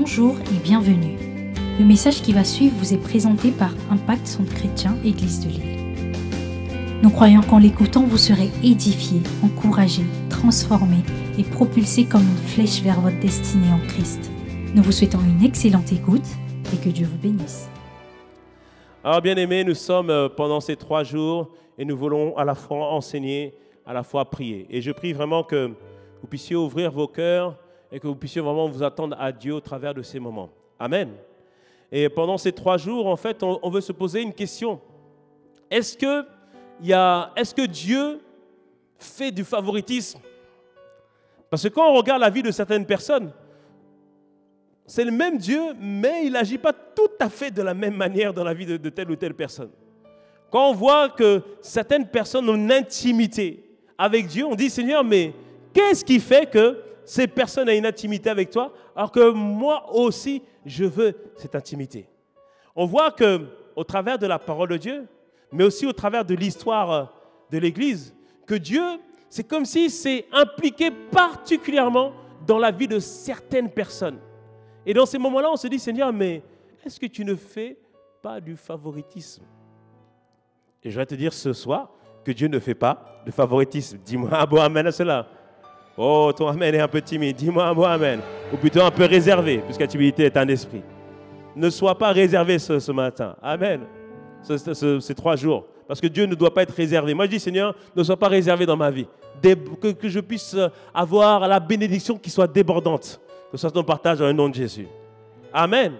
Bonjour et bienvenue. Le message qui va suivre vous est présenté par Impact Centre Chrétien Église de Lille. Nous croyons qu'en l'écoutant, vous serez édifiés, encouragés, transformés et propulsés comme une flèche vers votre destinée en Christ. Nous vous souhaitons une excellente écoute et que Dieu vous bénisse. Alors bien-aimés, nous sommes pendant ces 3 jours et nous voulons à la fois enseigner, à la fois prier. Et je prie vraiment que vous puissiez ouvrir vos cœurs et que vous puissiez vraiment vous attendre à Dieu au travers de ces moments. Amen. Et pendant ces 3 jours, en fait, on veut se poser une question. Est-ce que Dieu fait du favoritisme? Parce que quand on regarde la vie de certaines personnes, c'est le même Dieu, mais il n'agit pas tout à fait de la même manière dans la vie de telle ou telle personne. Quand on voit que certaines personnes ont une intimité avec Dieu, on dit, Seigneur, mais qu'est-ce qui fait que ces personnes ont une intimité avec toi, alors que moi aussi, je veux cette intimité? On voit qu'au travers de la parole de Dieu, mais aussi au travers de l'histoire de l'Église, que Dieu, c'est comme s'il s'est impliqué particulièrement dans la vie de certaines personnes. Et dans ces moments-là, on se dit, Seigneur, mais est-ce que tu ne fais pas du favoritisme? Et je vais te dire ce soir que Dieu ne fait pas de favoritisme. Dis-moi un bon amen à cela. Oh, ton amen est un peu timide. Dis-moi un bon amen. Ou plutôt un peu réservé, puisque la timidité est un esprit. Ne sois pas réservé ce matin. Amen. Ces 3 jours. Parce que Dieu ne doit pas être réservé. Moi, je dis, Seigneur, ne sois pas réservé dans ma vie. Que je puisse avoir la bénédiction qui soit débordante. Que ce soit ton partage dans le nom de Jésus. Amen.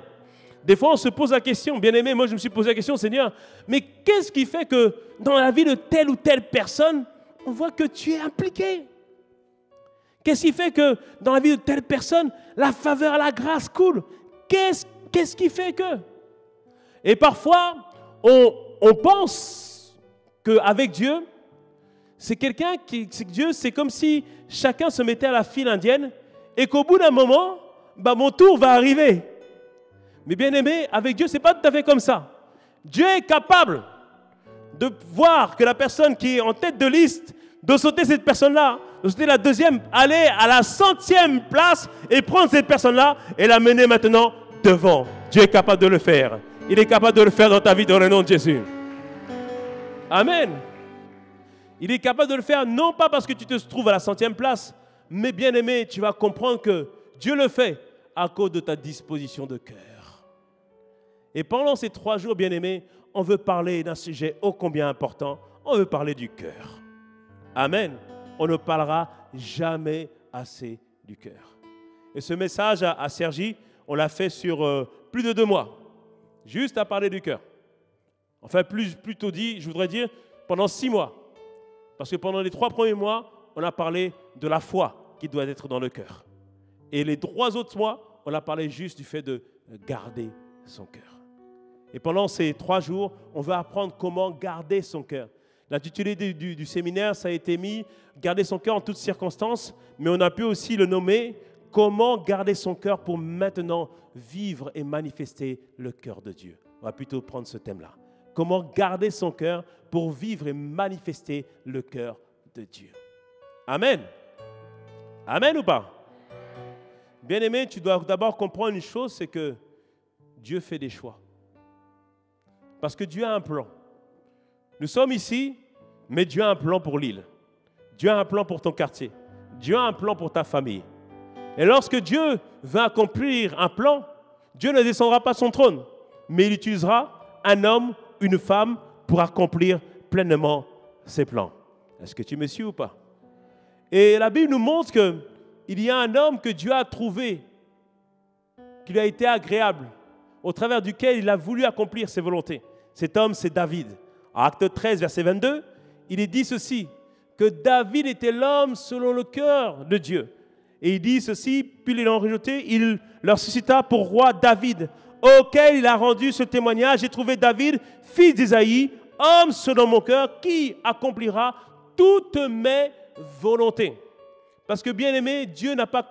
Des fois, on se pose la question, bien-aimé, moi je me suis posé la question, Seigneur, mais qu'est-ce qui fait que dans la vie de telle ou telle personne, on voit que tu es impliqué? Qu'est-ce qui fait que dans la vie de telle personne, la faveur, la grâce coule? Qu'est-ce qui fait que? Et parfois, on pense qu'avec Dieu, c'est comme si chacun se mettait à la file indienne et qu'au bout d'un moment, mon tour va arriver. Mais bien aimé, avec Dieu, ce n'est pas tout à fait comme ça. Dieu est capable de voir que la personne qui est en tête de liste, de sauter cette personne-là, de sauter la deuxième, aller à la 100e place et prendre cette personne-là et la mener maintenant devant. Dieu est capable de le faire. Il est capable de le faire dans ta vie dans le nom de Jésus. Amen. Il est capable de le faire non pas parce que tu te trouves à la 100e place, mais bien aimé, tu vas comprendre que Dieu le fait à cause de ta disposition de cœur. Et pendant ces 3 jours, bien aimés, on veut parler d'un sujet ô combien important. On veut parler du cœur. Amen. On ne parlera jamais assez du cœur. Et ce message à Sergi, on l'a fait sur plus de 2 mois, juste à parler du cœur. Enfin, plutôt dit, je voudrais dire, pendant 6 mois. Parce que pendant les 3 premiers mois, on a parlé de la foi qui doit être dans le cœur. Et les 3 autres mois, on a parlé juste du fait de garder son cœur. Et pendant ces 3 jours, on va apprendre comment garder son cœur. L'intitulé du séminaire, ça a été mis « Garder son cœur en toutes circonstances », mais on a pu aussi le nommer « Comment garder son cœur pour maintenant vivre et manifester le cœur de Dieu ». On va plutôt prendre ce thème-là. Comment garder son cœur pour vivre et manifester le cœur de Dieu. Amen. Amen ou pas? Bien-aimé, tu dois d'abord comprendre une chose, c'est que Dieu fait des choix. Parce que Dieu a un plan. Nous sommes ici, mais Dieu a un plan pour l'île. Dieu a un plan pour ton quartier. Dieu a un plan pour ta famille. Et lorsque Dieu veut accomplir un plan, Dieu ne descendra pas de son trône, mais il utilisera un homme, une femme pour accomplir pleinement ses plans. Est-ce que tu me suis ou pas? Et la Bible nous montre qu'il y a un homme que Dieu a trouvé, qui lui a été agréable, au travers duquel il a voulu accomplir ses volontés. Cet homme, c'est David. En Acte 13, verset 22, il est dit ceci, que David était l'homme selon le cœur de Dieu. Et il dit ceci, puis il l'ont rejeté, il leur suscita pour roi David, auquel il a rendu ce témoignage. J'ai trouvé David, fils d'Isaïe, homme selon mon cœur, qui accomplira toutes mes volontés. Parce que bien aimé, Dieu n'a pas...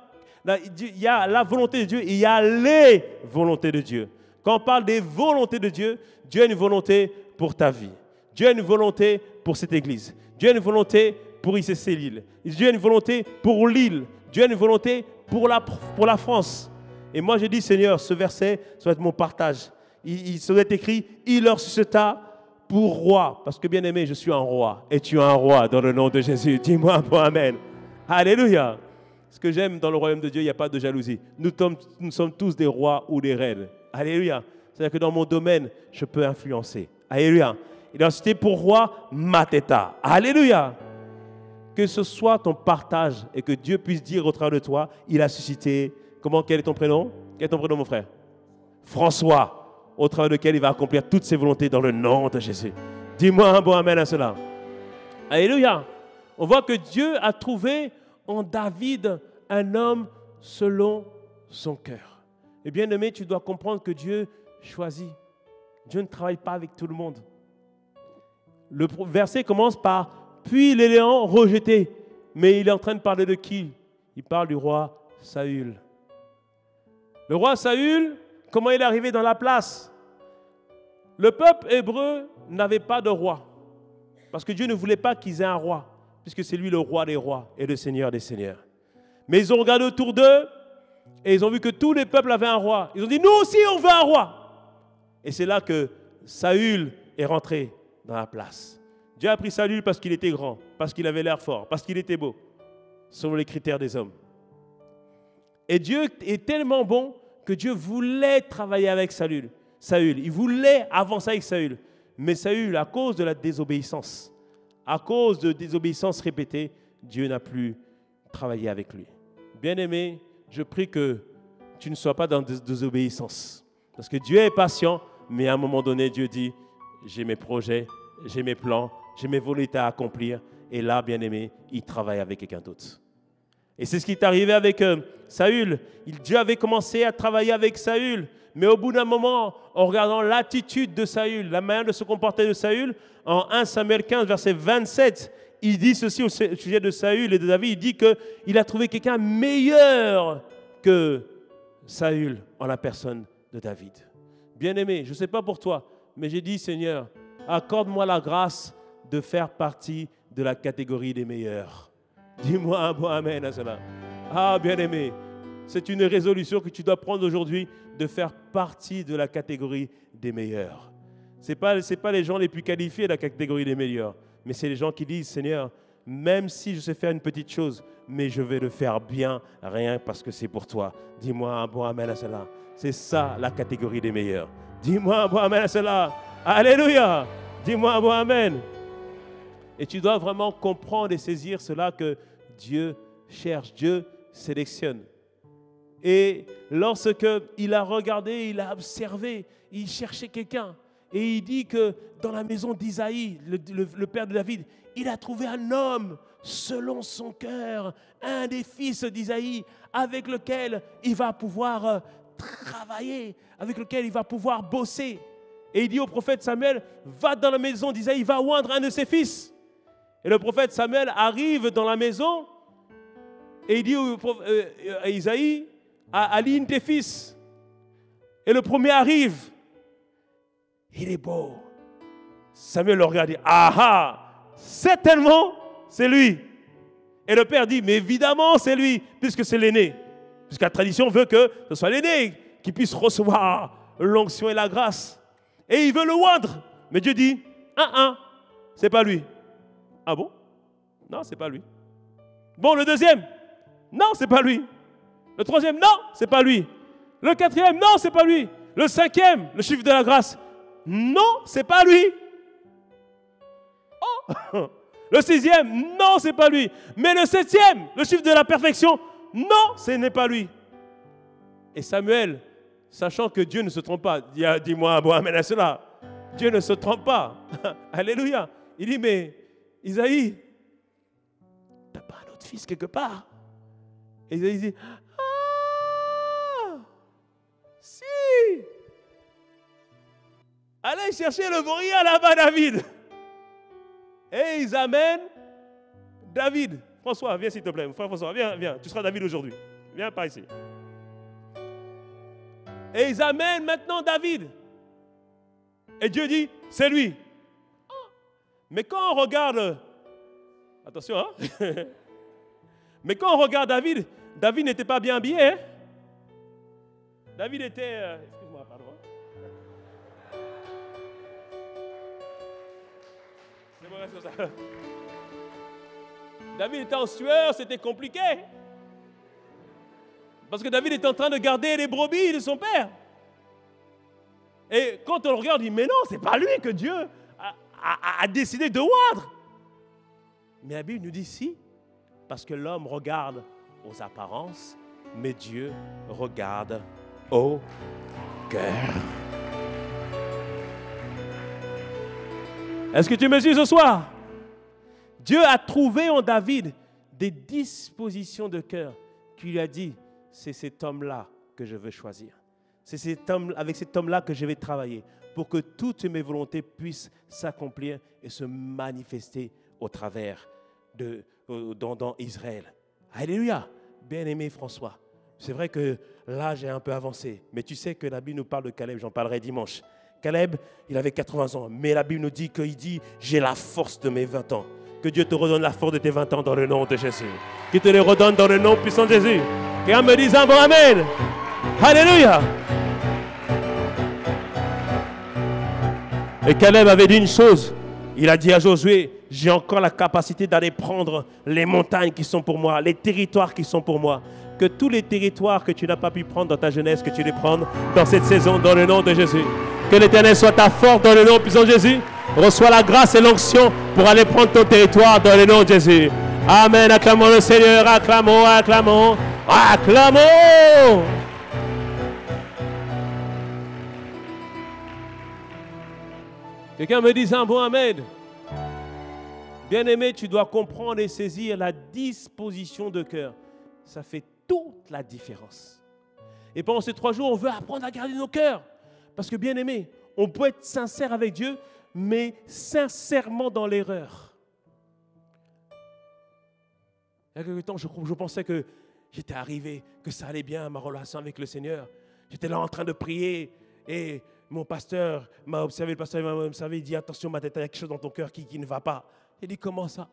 Il y a la volonté de Dieu et il y a les volontés de Dieu. Quand on parle des volontés de Dieu, Dieu a une volonté pour ta vie. Dieu a une volonté pour cette église. Dieu a une volonté pour ICC Lille. Dieu a une volonté pour l'île. Dieu a une volonté pour la France. Et moi, j'ai dit, Seigneur, ce verset, ça va être mon partage. Ça doit être écrit, il leur suscita pour roi. Parce que, bien-aimé, je suis un roi. Et tu es un roi dans le nom de Jésus. Dis-moi un bon amen. Alléluia. Ce que j'aime dans le royaume de Dieu, il n'y a pas de jalousie. Nous sommes tous des rois ou des reines. Alléluia. C'est-à-dire que dans mon domaine, je peux influencer. Alléluia. Il a cité pour roi Mateta. Alléluia. Que ce soit ton partage et que Dieu puisse dire au travers de toi, il a suscité, quel est ton prénom? Quel est ton prénom, mon frère? François, au travers duquel il va accomplir toutes ses volontés dans le nom de Jésus. Dis-moi un bon amen à cela. Alléluia. On voit que Dieu a trouvé en David un homme selon son cœur. Et bien aimé, tu dois comprendre que Dieu choisit. Dieu ne travaille pas avec tout le monde. Le verset commence par « Puis l'éléant rejeté ». Mais il est en train de parler de qui? Il parle du roi Saül. Le roi Saül, comment il est arrivé dans la place? Le peuple hébreu n'avait pas de roi. Parce que Dieu ne voulait pas qu'ils aient un roi. Puisque c'est lui le roi des rois et le seigneur des seigneurs. Mais ils ont regardé autour d'eux et ils ont vu que tous les peuples avaient un roi. Ils ont dit, nous aussi on veut un roi. Et c'est là que Saül est rentré dans la place. Dieu a pris Saül parce qu'il était grand, parce qu'il avait l'air fort, parce qu'il était beau, selon les critères des hommes. Et Dieu est tellement bon que Dieu voulait travailler avec Saül. Il voulait avancer avec Saül. Mais Saül, à cause de la désobéissance, à cause de désobéissance répétée, Dieu n'a plus travaillé avec lui. Bien-aimé, je prie que tu ne sois pas dans la désobéissance. Parce que Dieu est patient, mais à un moment donné, Dieu dit, j'ai mes projets, j'ai mes plans, j'ai mes volontés à accomplir. Et là, bien-aimé, il travaille avec quelqu'un d'autre. Et c'est ce qui est arrivé avec Saül. Dieu avait commencé à travailler avec Saül. Mais au bout d'un moment, en regardant l'attitude de Saül, la manière de se comporter de Saül, en 1 Samuel 15, verset 27, il dit ceci au sujet de Saül et de David, il dit qu'il a trouvé quelqu'un meilleur que Saül en la personne de David. Bien-aimé, je ne sais pas pour toi, mais j'ai dit, Seigneur, accorde-moi la grâce de faire partie de la catégorie des meilleurs. Dis-moi un bon amen à cela. Ah, bien-aimé, c'est une résolution que tu dois prendre aujourd'hui de faire partie de la catégorie des meilleurs. Ce n'est pas les gens les plus qualifiés de la catégorie des meilleurs, mais c'est les gens qui disent, Seigneur, même si je sais faire une petite chose, mais je vais le faire bien, rien parce que c'est pour toi. Dis-moi un bon amen à cela. C'est ça la catégorie des meilleurs. Dis-moi un bon amen à cela. Alléluia. Dis-moi un bon amen. Et tu dois vraiment comprendre et saisir cela que Dieu cherche, Dieu sélectionne. Et lorsque il a regardé, il a observé, il cherchait quelqu'un. Et il dit que dans la maison d'Isaïe, le père de David, il a trouvé un homme selon son cœur, un des fils d'Isaïe, avec lequel il va pouvoir travailler, avec lequel il va pouvoir bosser. Et il dit au prophète Samuel, va dans la maison d'Isaïe, va oindre un de ses fils. Et le prophète Samuel arrive dans la maison et il dit à Isaïe, aligne tes fils. Et le premier arrive. Il est beau. Samuel le regarde et dit, ah ah, certainement, c'est lui. Et le père dit, mais évidemment, c'est lui, puisque c'est l'aîné. Puisque la tradition veut que ce soit l'aîné qui puisse recevoir l'onction et la grâce. Et il veut le oindre. Mais Dieu dit, c'est pas lui. Ah bon? Non, c'est pas lui. Bon, le deuxième? Non, c'est pas lui. Le troisième? Non, c'est pas lui. Le quatrième? Non, c'est pas lui. Le cinquième, le chiffre de la grâce? Non, c'est pas lui. Oh! Le sixième? Non, c'est pas lui. Mais le septième, le chiffre de la perfection? Non, ce n'est pas lui. Et Samuel, sachant que Dieu ne se trompe pas, dis-moi, bon, amen à cela. Dieu ne se trompe pas. Alléluia. Il dit, mais Isaïe, t'as pas un autre fils quelque part? Et Isaïe dit, ah, si. Allez chercher le vaurien là-bas, David. Et ils amènent David. François, viens s'il te plaît. Frère François, viens. Tu seras David aujourd'hui. Viens par ici. Et ils amènent maintenant David. Et Dieu dit, c'est lui. Mais quand on regarde, attention, hein? Mais quand on regarde David, David n'était pas bien habillé. Hein? David était... excuse-moi, pardon. C'est bon, reste comme ça. David était en sueur, c'était compliqué. Parce que David était en train de garder les brebis de son père. Et quand on le regarde, on dit, mais non, c'est pas lui que Dieu a décidé de oindre. Mais la Bible nous dit si, parce que l'homme regarde aux apparences, mais Dieu regarde au cœur. Est-ce que tu me suis ce soir? Dieu a trouvé en David des dispositions de cœur qui lui a dit, c'est cet homme-là que je veux choisir. C'est avec cet homme-là que je vais travailler pour que toutes mes volontés puissent s'accomplir et se manifester au travers dans Israël. Alléluia. Bien-aimé François, c'est vrai que là j'ai un peu avancé, mais tu sais que la Bible nous parle de Caleb, j'en parlerai dimanche. Caleb, il avait 80 ans, mais la Bible nous dit qu'il dit, j'ai la force de mes 20 ans. Que Dieu te redonne la force de tes 20 ans dans le nom de Jésus. Qu'il te les redonne dans le nom puissant de Jésus. Quelqu'un me dise un bon amen. Alléluia. Et Caleb avait dit une chose. Il a dit à Josué, j'ai encore la capacité d'aller prendre les montagnes qui sont pour moi, les territoires qui sont pour moi. Que tous les territoires que tu n'as pas pu prendre dans ta jeunesse, que tu les prennes dans cette saison, dans le nom de Jésus. Que l'Éternel soit ta force dans le nom puissant de Jésus. Reçois la grâce et l'onction pour aller prendre ton territoire dans le nom de Jésus. Amen. Acclamons le Seigneur. Acclamons, acclamons, acclamons. Quelqu'un me dit un bon amen. Bien-aimé, tu dois comprendre et saisir la disposition de cœur. Ça fait toute la différence. Et pendant ces 3 jours, on veut apprendre à garder nos cœurs. Parce que bien-aimé, on peut être sincère avec Dieu, mais sincèrement dans l'erreur. Il y a quelque temps, je pensais que j'étais arrivé, que ça allait bien, ma relation avec le Seigneur. J'étais là en train de prier et mon pasteur m'a observé, il dit, attention, ma tête, il y a quelque chose dans ton cœur qui ne va pas. Il dit, comment ça?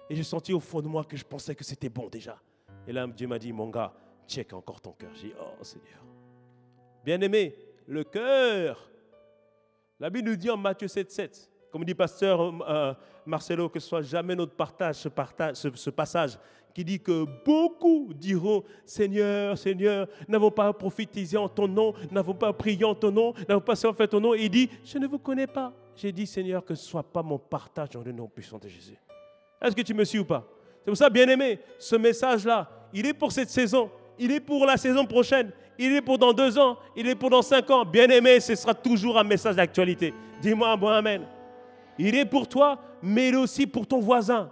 Et j'ai senti au fond de moi que je pensais que c'était bon déjà. Et là, Dieu m'a dit, mon gars, check encore ton cœur. J'ai dit, oh Seigneur. Bien-aimé, le cœur. La Bible nous dit en Matthieu 7,7, comme dit pasteur Marcelo, que ce soit jamais notre partage, ce passage, qui dit que beaucoup diront, Seigneur, Seigneur, n'avons pas prophétisé en ton nom, n'avons pas prié en ton nom, n'avons pas fait ton nom. Et il dit, je ne vous connais pas. J'ai dit, Seigneur, que ce ne soit pas mon partage dans le nom puissant de Jésus. Est-ce que tu me suis ou pas? C'est pour ça, bien-aimé, ce message-là, il est pour cette saison, il est pour la saison prochaine, il est pour dans 2 ans, il est pour dans 5 ans. Bien-aimé, ce sera toujours un message d'actualité. Dis-moi un bon amen. Il est pour toi, mais il est aussi pour ton voisin.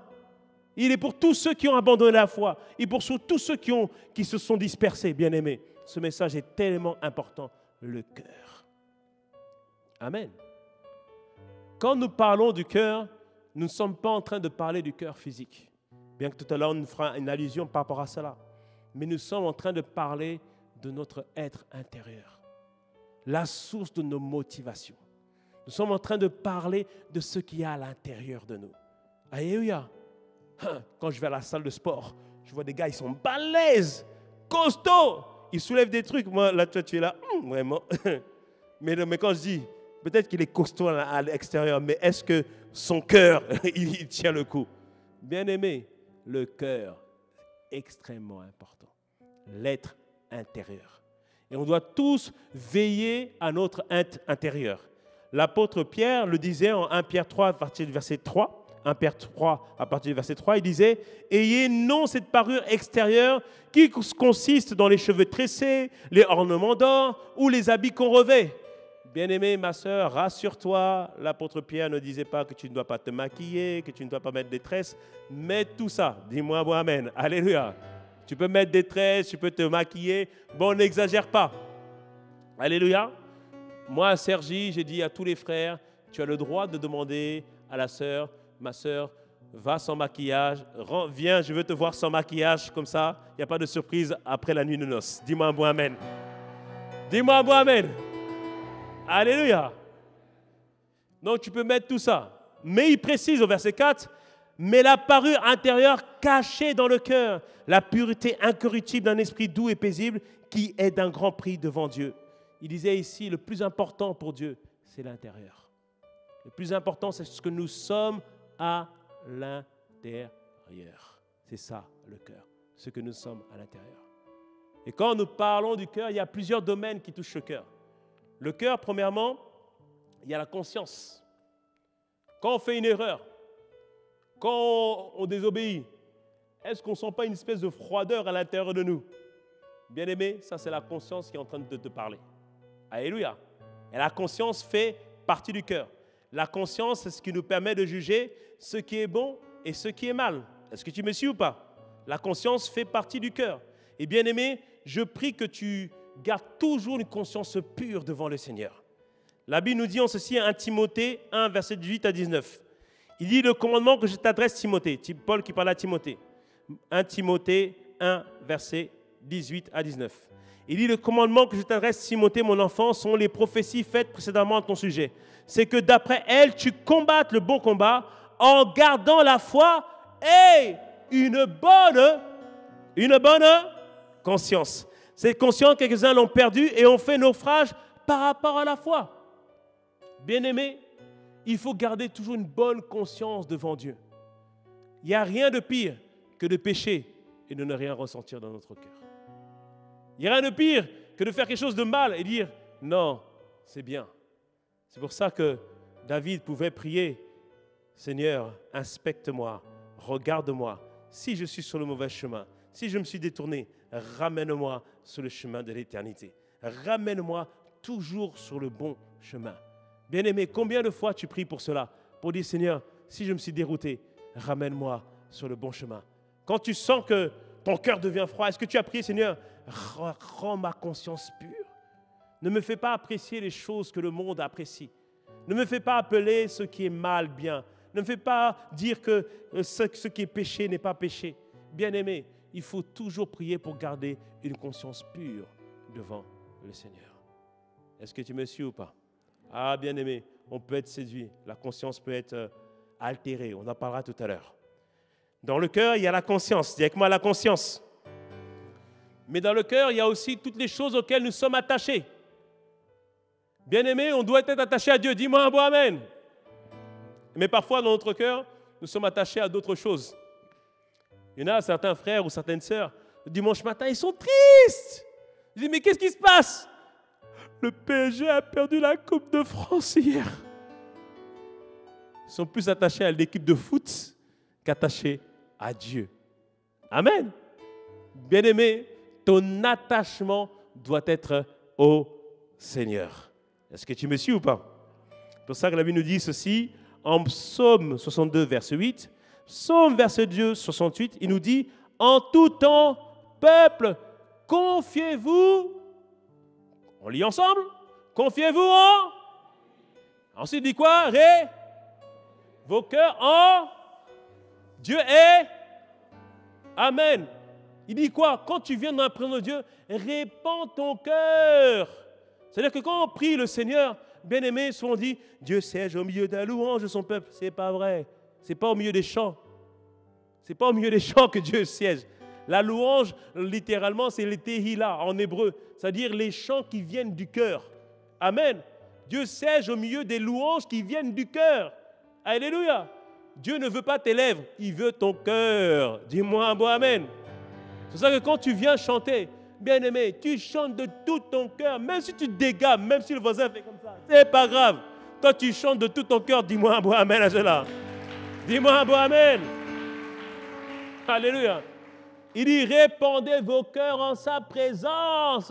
Il est pour tous ceux qui ont abandonné la foi. Il est pour tous ceux qui se sont dispersés, bien-aimés. Ce message est tellement important, le cœur. Amen. Quand nous parlons du cœur, nous ne sommes pas en train de parler du cœur physique. Bien que tout à l'heure, on fera une allusion par rapport à cela. Mais nous sommes en train de parler de notre être intérieur. La source de nos motivations. Nous sommes en train de parler de ce qu'il y a à l'intérieur de nous. Alléluia. Quand je vais à la salle de sport, je vois des gars, ils sont balèzes, costauds. Ils soulèvent des trucs. Moi, là, tu es là, vraiment. Mais quand je dis, peut-être qu'il est costaud à l'extérieur, mais est-ce que son cœur, il tient le coup? Bien-aimé, le cœur, extrêmement important. L'être intérieur. Et on doit tous veiller à notre être intérieur. L'apôtre Pierre le disait en 1 Pierre 3 à partir du verset 3. 1 Pierre 3 à partir du verset 3, il disait « Ayez non cette parure extérieure qui consiste dans les cheveux tressés, les ornements d'or ou les habits qu'on revêt. » Bien-aimée, ma sœur, rassure-toi, l'apôtre Pierre ne disait pas que tu ne dois pas te maquiller, que tu ne dois pas mettre des tresses. Mets tout ça. Dis-moi bon amen. Alléluia. Tu peux mettre des tresses, tu peux te maquiller. Bon, n'exagère pas. Alléluia. Moi, Sergi, j'ai dit à tous les frères, tu as le droit de demander à la sœur, ma sœur, va sans maquillage, viens, je veux te voir sans maquillage, comme ça, il n'y a pas de surprise après la nuit de noces. Dis-moi un bon amen. Dis-moi un bon amen. Alléluia. Donc, tu peux mettre tout ça. Mais il précise au verset 4, mais la parure intérieure cachée dans le cœur, la pureté incorruptible d'un esprit doux et paisible qui est d'un grand prix devant Dieu. Il disait ici, le plus important pour Dieu, c'est l'intérieur. Le plus important, c'est ce que nous sommes à l'intérieur. C'est ça, le cœur, ce que nous sommes à l'intérieur. Et quand nous parlons du cœur, il y a plusieurs domaines qui touchent le cœur. Le cœur, premièrement, il y a la conscience. Quand on fait une erreur, quand on désobéit, est-ce qu'on ne sent pas une espèce de froideur à l'intérieur de nous? Bien-aimé, ça c'est la conscience qui est en train de te parler. Alléluia. Et la conscience fait partie du cœur. La conscience, c'est ce qui nous permet de juger ce qui est bon et ce qui est mal. Est-ce que tu me suis ou pas? La conscience fait partie du cœur. Et bien-aimé, je prie que tu gardes toujours une conscience pure devant le Seigneur. La Bible nous dit en ceci, 1 Timothée 1, verset 18 à 19. Il dit le commandement que je t'adresse, Timothée. Paul qui parle à Timothée. 1 Timothée 1, verset 18 à 19. Il dit le commandement que je t'adresse, Timothée, mon enfant, sont les prophéties faites précédemment à ton sujet. C'est que d'après elles, tu combattes le bon combat en gardant la foi et une bonne conscience. Cette conscience, quelques-uns l'ont perdue et ont fait naufrage par rapport à la foi. Bien-aimé, il faut garder toujours une bonne conscience devant Dieu. Il n'y a rien de pire que de pécher et de ne rien ressentir dans notre cœur. Il n'y a rien de pire que de faire quelque chose de mal et dire « Non, c'est bien ». C'est pour ça que David pouvait prier « Seigneur, inspecte-moi, regarde-moi. Si je suis sur le mauvais chemin, si je me suis détourné, ramène-moi sur le chemin de l'éternité. Ramène-moi toujours sur le bon chemin. » Bien-aimé, combien de fois tu pries pour cela? Pour dire, Seigneur, si je me suis dérouté, ramène-moi sur le bon chemin. Quand tu sens que ton cœur devient froid, est-ce que tu as prié, Seigneur, rends ma conscience pure. Ne me fais pas apprécier les choses que le monde apprécie. Ne me fais pas appeler ce qui est mal bien. Ne me fais pas dire que ce qui est péché n'est pas péché. Bien-aimé, il faut toujours prier pour garder une conscience pure devant le Seigneur. Est-ce que tu me suis ou pas? Ah, bien-aimé, on peut être séduit. La conscience peut être altérée. On en parlera tout à l'heure. Dans le cœur, il y a la conscience. Dis avec moi la conscience. Mais dans le cœur, il y a aussi toutes les choses auxquelles nous sommes attachés. Bien-aimé, on doit être attaché à Dieu. Dis-moi un bon amen. Mais parfois, dans notre cœur, nous sommes attachés à d'autres choses. Il y en a certains frères ou certaines sœurs, le dimanche matin, ils sont tristes. Je dis, mais qu'est-ce qui se passe? Le PSG a perdu la Coupe de France hier. Ils sont plus attachés à l'équipe de foot qu'attachés à Dieu. Amen. Bien-aimé, ton attachement doit être au Seigneur. Est-ce que tu me suis ou pas? C'est pour ça que la Bible nous dit ceci, en Psaume 62, verset 8, Psaume, verset 2, 68, il nous dit, en tout temps, peuple, confiez-vous. On lit ensemble. Confiez-vous en. Ensuite, il dit quoi? Vos cœurs en. Dieu est. Amen. Il dit quoi? Quand tu viens dans la présence de Dieu, répands ton cœur. C'est-à-dire que quand on prie le Seigneur, bien-aimé, souvent on dit, Dieu siège au milieu de la louange de son peuple. Ce n'est pas vrai. Ce n'est pas au milieu des chants. Ce n'est pas au milieu des chants que Dieu siège. La louange, littéralement, c'est les tehila en hébreu, c'est-à-dire les chants qui viennent du cœur. Amen. Dieu siège au milieu des louanges qui viennent du cœur. Alléluia. Dieu ne veut pas tes lèvres, il veut ton cœur. Dis-moi un bon amen. C'est pour ça que quand tu viens chanter, bien-aimé, tu chantes de tout ton cœur, même si tu te dégames, même si le voisin fait comme ça. C'est pas grave. Quand tu chantes de tout ton cœur, dis-moi un bon amen à cela. Dis-moi un bon amen. Alléluia. Il dit, répandez vos cœurs en sa présence.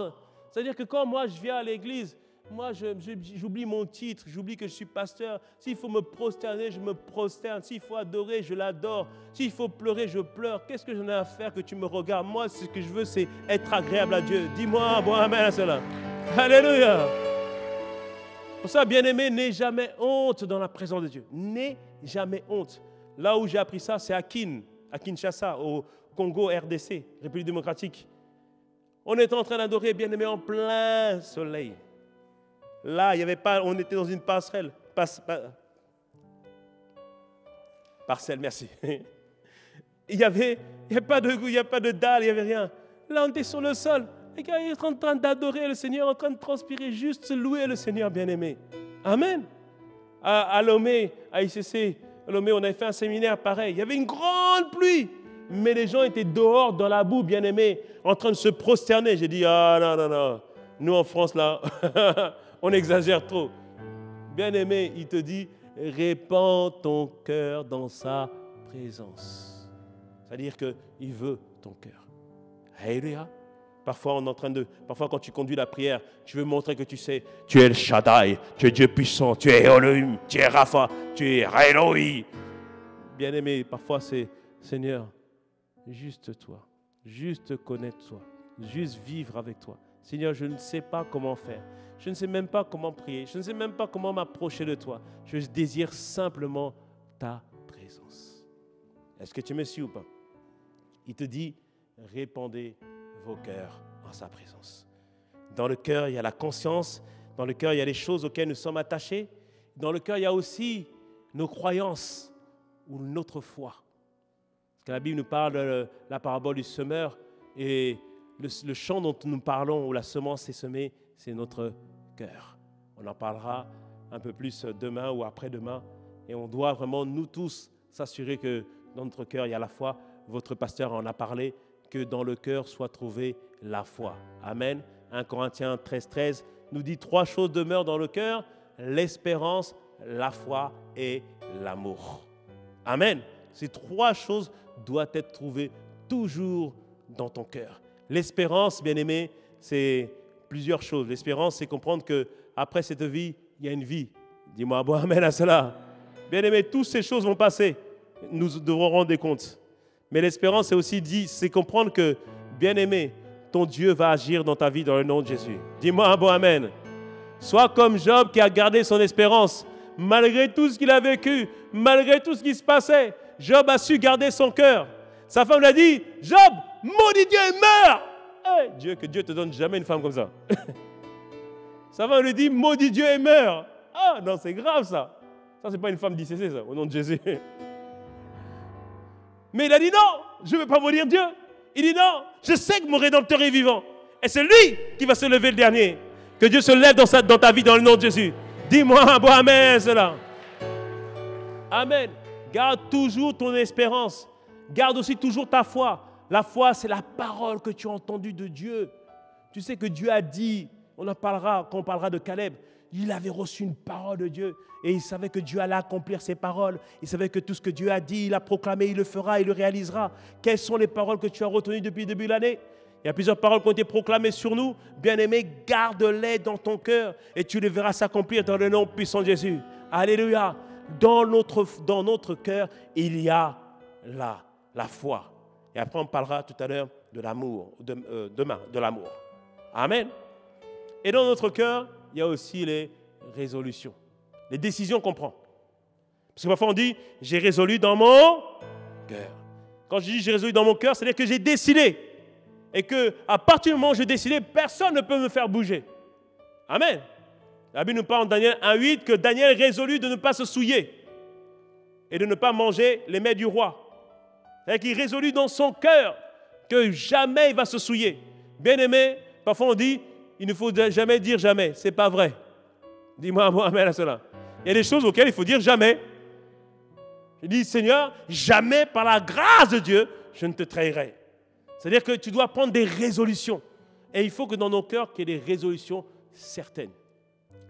C'est-à-dire que quand moi je viens à l'église, moi j'oublie mon titre, j'oublie que je suis pasteur. S'il faut me prosterner, je me prosterne. S'il faut adorer, je l'adore. S'il faut pleurer, je pleure. Qu'est-ce que j'en ai à faire que tu me regardes? Moi, ce que je veux, c'est être agréable à Dieu. Dis-moi, bon amen à cela. Alléluia. Pour ça, bien-aimé, n'aie jamais honte dans la présence de Dieu. N'aie jamais honte. Là où j'ai appris ça, c'est à Kinshasa, au Congo, RDC, République démocratique. On était en train d'adorer, bien-aimé, en plein soleil. Là, il y avait pas, on était dans une passerelle. Parcelle, merci. Il n'y avait pas de dalle, il n'y avait rien. Là, on était sur le sol. Les gars, ils sont en train d'adorer le Seigneur, en train de transpirer, juste louer le Seigneur bien-aimé. Amen. À Lomé, à ICC, à Lomé, on avait fait un séminaire pareil. Il y avait une grande pluie, mais les gens étaient dehors dans la boue, bien-aimés, en train de se prosterner. J'ai dit, ah non. Nous, en France, là, on exagère trop. Bien-aimé, il te dit, répands ton cœur dans sa présence. C'est-à-dire qu'il veut ton cœur. Alléluia. Parfois, parfois, quand tu conduis la prière, tu veux montrer que tu sais, tu es le Shaddai, tu es Dieu puissant, tu es Elohim, tu es Rapha, tu es Eloi. Bien-aimé, parfois c'est, Seigneur, juste toi, juste connaître toi, juste vivre avec toi. Seigneur, je ne sais pas comment faire. Je ne sais même pas comment prier. Je ne sais même pas comment m'approcher de toi. Je désire simplement ta présence. Est-ce que tu me suis ou pas? Il te dit, répandez vos cœurs en sa présence. Dans le cœur, il y a la conscience. Dans le cœur, il y a les choses auxquelles nous sommes attachés. Dans le cœur, il y a aussi nos croyances ou notre foi. Parce que la Bible nous parle de la parabole du semeur et le champ dont nous parlons, où la semence est semée, c'est notre cœur. On en parlera un peu plus demain ou après-demain. Et on doit vraiment, nous tous, s'assurer que dans notre cœur, il y a la foi. Votre pasteur en a parlé, que dans le cœur soit trouvée la foi. Amen. 1 Corinthiens 13 nous dit 3 choses demeurent dans le cœur, l'espérance, la foi et l'amour. Amen. Ces 3 choses doivent être trouvées toujours dans ton cœur. L'espérance, bien-aimé, c'est plusieurs choses. L'espérance, c'est comprendre qu'après cette vie, il y a une vie. Dis-moi, bon, amen à cela. Bien-aimé, toutes ces choses vont passer. Nous devrons rendre des comptes. Mais l'espérance, c'est aussi c'est comprendre que, bien-aimé, ton Dieu va agir dans ta vie dans le nom de Jésus. Dis-moi un bon amen. Sois comme Job qui a gardé son espérance. Malgré tout ce qu'il a vécu, malgré tout ce qui se passait, Job a su garder son cœur. Sa femme lui a dit, Job, maudit Dieu et meurs. Hey, que Dieu te donne jamais une femme comme ça. Sa femme lui dit, maudit Dieu et meurs. Ah non, c'est grave ça. Ça, c'est pas une femme d'ICC, ça, au nom de Jésus. Mais il a dit non, je ne veux pas maudire Dieu. Il dit non, je sais que mon Rédempteur est vivant. Et c'est lui qui va se lever le dernier. Que Dieu se lève dans ta vie dans le nom de Jésus. Dis-moi un bon amen, cela. Amen. Garde toujours ton espérance. Garde aussi toujours ta foi. La foi, c'est la parole que tu as entendue de Dieu. Tu sais que Dieu a dit, on en parlera quand on parlera de Caleb. Il avait reçu une parole de Dieu et il savait que Dieu allait accomplir ses paroles. Il savait que tout ce que Dieu a dit, il a proclamé, il le fera, il le réalisera. Quelles sont les paroles que tu as retenues depuis le début de l'année? Il y a plusieurs paroles qui ont été proclamées sur nous. Bien-aimé, garde-les dans ton cœur et tu les verras s'accomplir dans le nom puissant de Jésus. Alléluia. Dans notre cœur, il y a la foi. Et après, on parlera tout à l'heure de l'amour, demain, de l'amour. Amen. Et dans notre cœur, il y a aussi les résolutions, les décisions qu'on prend. Parce que parfois on dit, j'ai résolu dans mon cœur. Quand je dis j'ai résolu dans mon cœur, c'est-à-dire que j'ai décidé. Et qu'à partir du moment où j'ai décidé, personne ne peut me faire bouger. Amen. La Bible nous parle en Daniel 1,8 que Daniel résolut de ne pas se souiller et de ne pas manger les mets du roi. C'est-à-dire qu'il résolut dans son cœur que jamais il va se souiller. Bien-aimé, parfois on dit, il ne faut jamais dire jamais. Ce n'est pas vrai. Dis-moi un mot, amen à cela. Il y a des choses auxquelles il faut dire jamais. Je dis, Seigneur, jamais par la grâce de Dieu, je ne te trahirai. C'est-à-dire que tu dois prendre des résolutions. Et il faut que dans nos cœurs, qu'il y ait des résolutions certaines.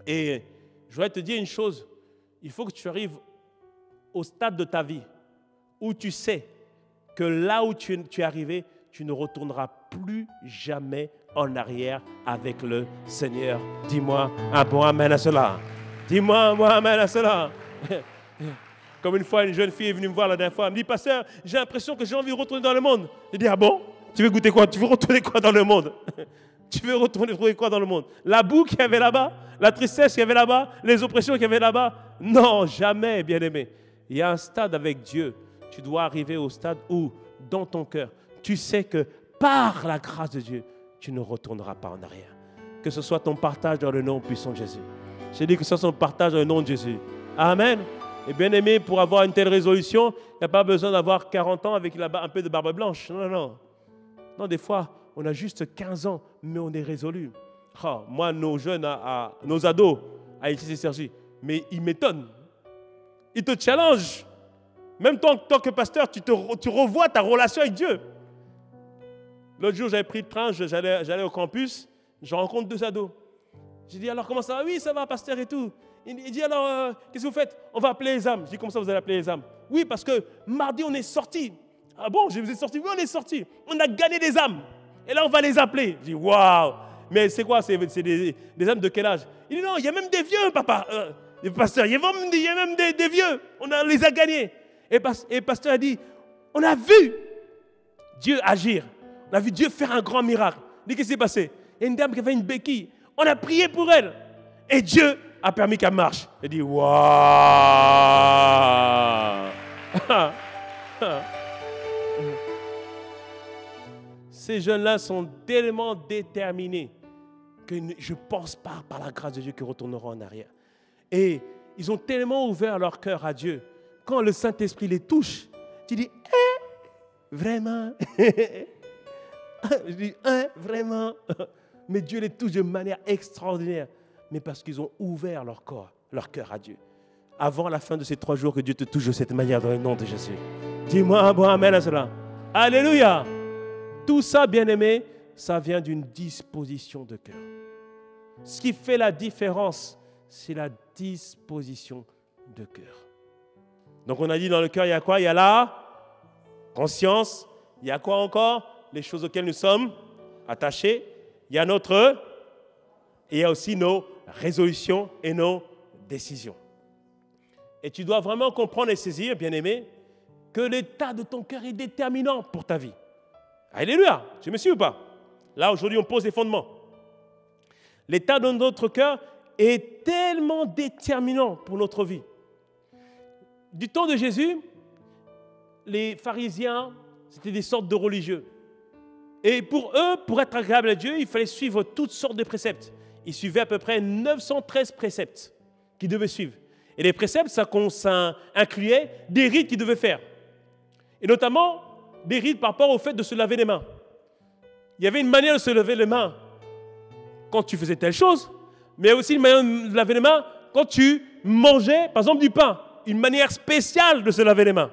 Et je voudrais te dire une chose. Il faut que tu arrives au stade de ta vie où tu sais que là où tu es arrivé, tu ne retourneras plus jamais en arrière avec le Seigneur. Dis-moi un bon amen à cela. Dis-moi un bon amen à cela. Comme une fois, une jeune fille est venue me voir la dernière fois. Elle me dit, pasteur, j'ai l'impression que j'ai envie de retourner dans le monde. Je dis, ah bon? Tu veux goûter quoi? Tu veux retourner quoi dans le monde? Tu veux retourner quoi dans le monde? La boue qu'il y avait là-bas? La tristesse qu'il y avait là-bas? Les oppressions qu'il y avait là-bas? Non, jamais, bien-aimé. Il y a un stade avec Dieu. Tu dois arriver au stade où, dans ton cœur, tu sais que par la grâce de Dieu, tu ne retourneras pas en arrière. Que ce soit ton partage dans le nom puissant de Jésus. J'ai dit que ce soit ton partage dans le nom de Jésus. Amen. Et bien aimé, pour avoir une telle résolution, il n'y a pas besoin d'avoir 40 ans avec un peu de barbe blanche. Non, non, non. Non, des fois, on a juste 15 ans, mais on est résolu. Oh, moi, nos jeunes, nos ados, à ici, c'est Sergi, mais ils m'étonnent. Ils te challengent. Même toi, en tant que pasteur, tu revois ta relation avec Dieu. L'autre jour, j'avais pris le train, j'allais au campus, je rencontre 2 ados. J'ai dit, alors comment ça va? Oui, ça va, pasteur et tout. Il dit, alors, qu'est-ce que vous faites? On va appeler les âmes. Je dis, comment ça vous allez appeler les âmes? Oui, parce que mardi, on est sortis. Ah bon, je vous ai sorti? Oui, on est sortis. On a gagné des âmes. Et là, on va les appeler. Je dis, waouh! Mais c'est quoi? C'est des âmes de quel âge? Il dit, non, il y a même des vieux, papa. Pasteur, il y a même des vieux. On les a gagnés. Et pasteur a dit, on a vu Dieu agir. On a vu Dieu faire un grand miracle. Il dit, qu'est-ce qui s'est passé? Il y a une dame qui avait une béquille. On a prié pour elle. Et Dieu a permis qu'elle marche. Il dit, waouh! Ces jeunes-là sont tellement déterminés que je ne pense pas, par la grâce de Dieu, qu'ils retourneront en arrière. Et ils ont tellement ouvert leur cœur à Dieu. Quand le Saint-Esprit les touche, tu dis, vraiment? Je dis, vraiment? Mais Dieu les touche de manière extraordinaire. Mais parce qu'ils ont ouvert leur cœur à Dieu. Avant la fin de ces 3 jours, que Dieu te touche de cette manière dans le nom de Jésus. Dis-moi un bon amen à cela. Alléluia. Tout ça, bien-aimé, ça vient d'une disposition de cœur. Ce qui fait la différence, c'est la disposition de cœur. Donc on a dit dans le cœur, il y a quoi? Il y a la conscience. Il y a quoi encore? Les choses auxquelles nous sommes attachés. Il y a et il y a aussi nos résolutions et nos décisions. Et tu dois vraiment comprendre et saisir, bien-aimé, que l'état de ton cœur est déterminant pour ta vie. Alléluia, tu me suis ou pas? Là, aujourd'hui, on pose les fondements. L'état de notre cœur est tellement déterminant pour notre vie. Du temps de Jésus, les pharisiens, c'était des sortes de religieux. Et pour eux, pour être agréable à Dieu, il fallait suivre toutes sortes de préceptes. Ils suivaient à peu près 913 préceptes qu'ils devaient suivre. Et les préceptes, ça incluait des rites qu'ils devaient faire. Et notamment, des rites par rapport au fait de se laver les mains. Il y avait une manière de se laver les mains quand tu faisais telle chose, mais il y a aussi une manière de laver les mains quand tu mangeais, par exemple, du pain. Une manière spéciale de se laver les mains.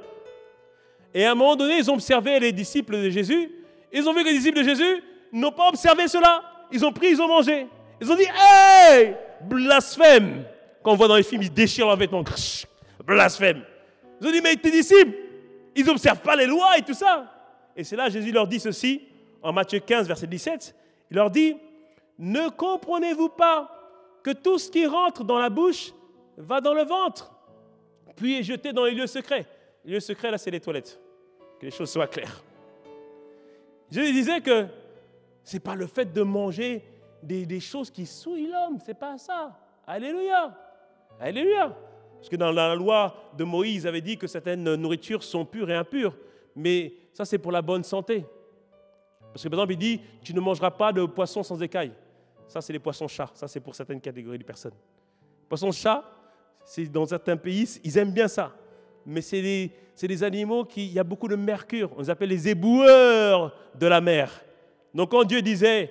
Et à un moment donné, ils ont observé les disciples de Jésus. Ils ont vu que les disciples de Jésus n'ont pas observé cela. Ils ont pris, ils ont mangé. Ils ont dit, hey, blasphème. Quand on voit dans les films, ils déchirent leurs vêtements. Blasphème. Ils ont dit, mais tes disciples, ils n'observent pas les lois et tout ça. Et c'est là Jésus leur dit ceci, en Matthieu 15, verset 17. Il leur dit, ne comprenez-vous pas que tout ce qui rentre dans la bouche va dans le ventre, puis est jeté dans les lieux secrets. Les lieux secrets, là, c'est les toilettes. Que les choses soient claires. Jésus disait que ce n'est pas le fait de manger des choses qui souillent l'homme, ce n'est pas ça. Alléluia. Alléluia. Parce que dans la loi de Moïse, il avait dit que certaines nourritures sont pures et impures. Mais ça, c'est pour la bonne santé. Parce que, par exemple, il dit, tu ne mangeras pas de poissons sans écailles. Ça, c'est les poissons-chats. Ça, c'est pour certaines catégories de personnes. Poissons-chats, c'est dans certains pays, ils aiment bien ça. Mais c'est des animaux il y a beaucoup de mercure. On les appelle les éboueurs de la mer. Donc, quand Dieu disait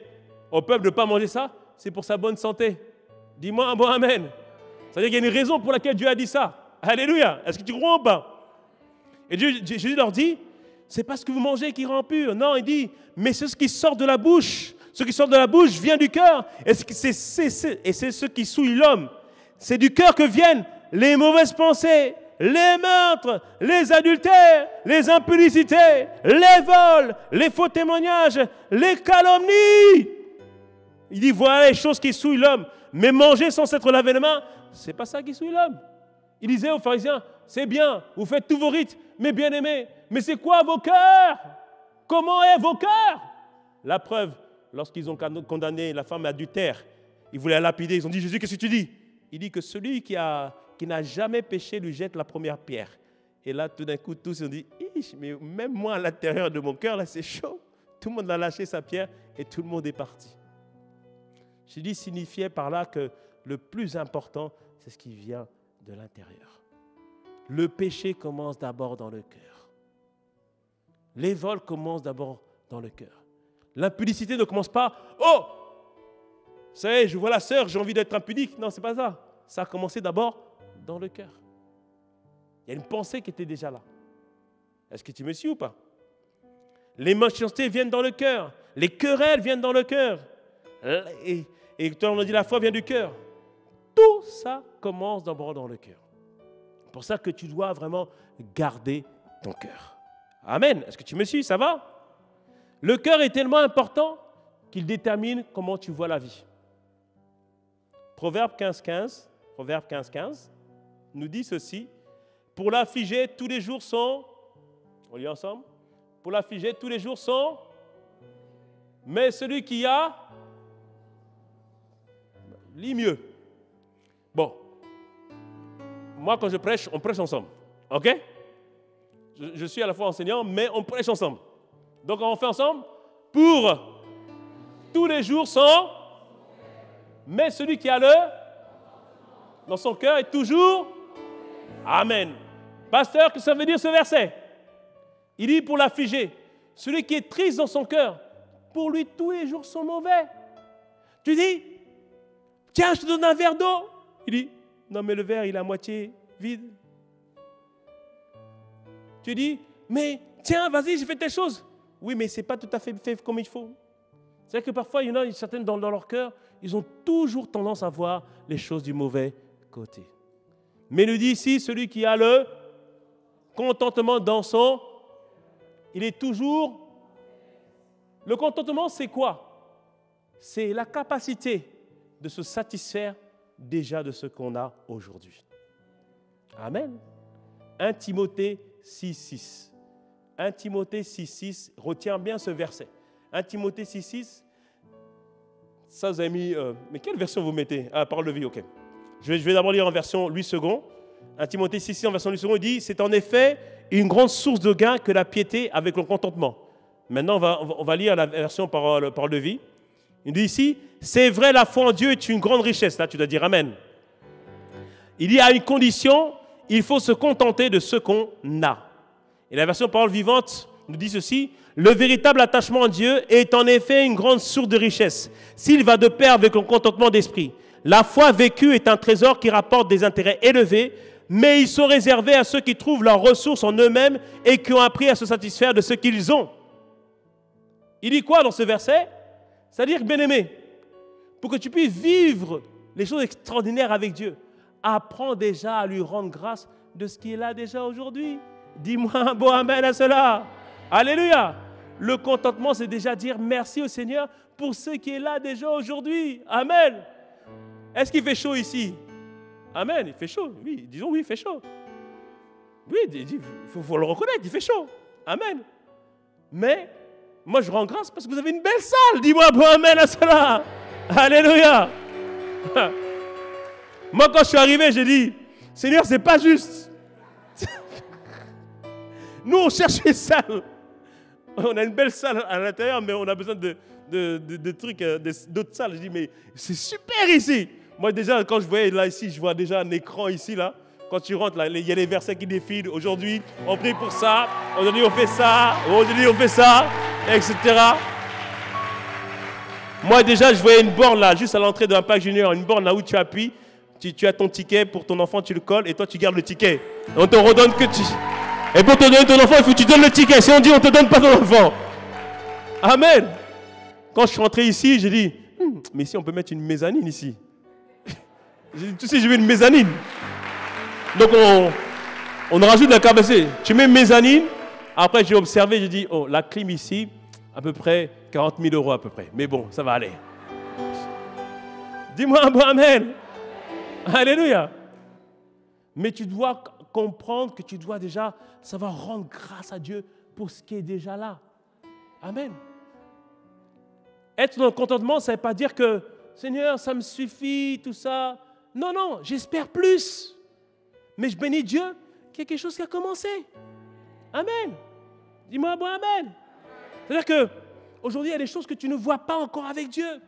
au peuple de ne pas manger ça, c'est pour sa bonne santé. Dis-moi un bon amen. C'est-à-dire qu'il y a une raison pour laquelle Dieu a dit ça. Alléluia. Est-ce que tu crois ou pas? Et Jésus leur dit, c'est pas ce que vous mangez qui rend pur. Non, il dit, mais c'est ce qui sort de la bouche. Ce qui sort de la bouche vient du cœur. Et c'est ce qui souille l'homme. C'est du cœur que viennent les mauvaises pensées, les meurtres, les adultères, les impudicités, les vols, les faux témoignages, les calomnies. Il dit, voilà les choses qui souillent l'homme. Mais manger sans s'être lavé les mains, c'est pas ça qui souille l'homme. Il disait aux pharisiens, c'est bien, vous faites tous vos rites, mais bien aimés, mais c'est quoi vos cœurs? Comment est vos cœurs? La preuve, lorsqu'ils ont condamné la femme adultère, ils voulaient la lapider, ils ont dit, Jésus, qu'est-ce que tu dis? Il dit que celui qui n'a jamais péché lui jette la première pierre. Et là, tout d'un coup, tous ont dit, mais même moi, à l'intérieur de mon cœur, là, c'est chaud. Tout le monde a lâché sa pierre et tout le monde est parti. Je dis signifiait par là que le plus important, c'est ce qui vient de l'intérieur. Le péché commence d'abord dans le cœur. Les vols commencent d'abord dans le cœur. L'impudicité ne commence pas « Oh, ça y est, je vois la sœur, j'ai envie d'être impudique. » Non, ce n'est pas ça. Ça a commencé d'abord dans le cœur. Il y a une pensée qui était déjà là. Est-ce que tu me suis ou pas? Les méchancetés viennent dans le cœur. Les querelles viennent dans le cœur. Et toi, on a dit la foi vient du cœur. Tout ça commence d'abord dans le cœur. C'est pour ça que tu dois vraiment garder ton cœur. Amen. Est-ce que tu me suis? Ça va? Le cœur est tellement important qu'il détermine comment tu vois la vie. Proverbe 15:15 nous dit ceci. Pour l'affligé, tous les jours sont... On lit ensemble. Pour l'affligé, tous les jours sont... Mais celui qui a... Lis mieux. Bon. Moi, quand je prêche, on prêche ensemble. OK? Je suis à la fois enseignant, mais on prêche ensemble. Donc, on fait ensemble. Pour tous les jours sont... Mais celui qui a le... Dans son cœur est toujours... Amen. Pasteur, qu'est-ce que ça veut dire ce verset? Il dit pour l'affligé, celui qui est triste dans son cœur, pour lui tous les jours sont mauvais. Tu dis, tiens, je te donne un verre d'eau. Il dit, non mais le verre il est à moitié vide. Tu dis, mais tiens, vas-y, j'ai fait telle chose. Oui, mais ce n'est pas tout à fait fait comme il faut. C'est-à-dire que parfois, il y en a certaines dans leur cœur, ils ont toujours tendance à voir les choses du mauvais côté. Mais il nous dit ici, celui qui a le contentement dans son... Il est toujours... Le contentement, c'est quoi? C'est la capacité de se satisfaire déjà de ce qu'on a aujourd'hui. Amen. 1 Timothée 6,6. 1 Timothée 6,6. Retiens bien ce verset. 1 Timothée 6,6. Ça, vous avez mis... mais quelle version vous mettez? Ah, parole de vie, ok. Je vais d'abord lire en version Louis II. 1 Timothée 6,6 en version Louis II, il dit « C'est en effet une grande source de gain que la piété avec le contentement. » Maintenant, on va lire la version parole de vie. Il dit ici « C'est vrai, la foi en Dieu est une grande richesse. » Là, tu dois dire « Amen. » Il y a une condition, il faut se contenter de ce qu'on a. Et la version parole vivante nous dit ceci « Le véritable attachement à Dieu est en effet une grande source de richesse, s'il va de pair avec le contentement d'esprit. La foi vécue est un trésor qui rapporte des intérêts élevés, mais ils sont réservés à ceux qui trouvent leurs ressources en eux-mêmes et qui ont appris à se satisfaire de ce qu'ils ont. » Il dit quoi dans ce verset? C'est-à-dire, bien-aimé, pour que tu puisses vivre les choses extraordinaires avec Dieu, apprends déjà à lui rendre grâce de ce qui est là déjà aujourd'hui. Dis-moi un beau amen à cela. Alléluia. Le contentement, c'est déjà dire merci au Seigneur pour ce qui est là déjà aujourd'hui. Amen. Est-ce qu'il fait chaud ici? Amen, il fait chaud. Oui, disons oui, il fait chaud. Oui, il faut le reconnaître, il fait chaud. Amen. Mais, moi je rends grâce parce que vous avez une belle salle. Dis-moi bon amen à cela. Alléluia. Moi quand je suis arrivé, j'ai dit, Seigneur, c'est pas juste. Nous, on cherche une salle. On a une belle salle à l'intérieur, mais on a besoin de trucs, d'autres salles. Je dis, mais c'est super ici. Moi, déjà, quand je voyais là, ici, je vois déjà un écran ici, là. Quand tu rentres, là, il y a les versets qui défilent. Aujourd'hui, on prie pour ça. Aujourd'hui, on fait ça. Aujourd'hui, on fait ça, etc. Moi, déjà, je voyais une borne là, juste à l'entrée d'un pack junior. Une borne là où tu appuies. Tu as ton ticket pour ton enfant, tu le colles et toi, tu gardes le ticket. On te redonne que tu... Et pour te donner ton enfant, il faut que tu donnes le ticket. Si on dit, on ne te donne pas ton enfant. Amen. Quand je suis rentré ici, j'ai dit, mais ici, on peut mettre une mezzanine ici. J'ai dit, tu sais, je veux une mezzanine. Donc, on rajoute la capacité. Tu mets une mezzanine. Après, j'ai observé, j'ai dit, oh, la clim ici, à peu près 40 000 € à peu près. Mais bon, ça va aller. Dis-moi un bon amen. Alléluia. Mais tu dois comprendre que tu dois déjà savoir rendre grâce à Dieu pour ce qui est déjà là. Amen. Être dans le contentement, ça ne veut pas dire que Seigneur, ça me suffit, tout ça. Non, non, j'espère plus. Mais je bénis Dieu qu'il y a quelque chose qui a commencé. Amen. Dis-moi un bon amen. C'est-à-dire qu'aujourd'hui, il y a des choses que tu ne vois pas encore avec Dieu.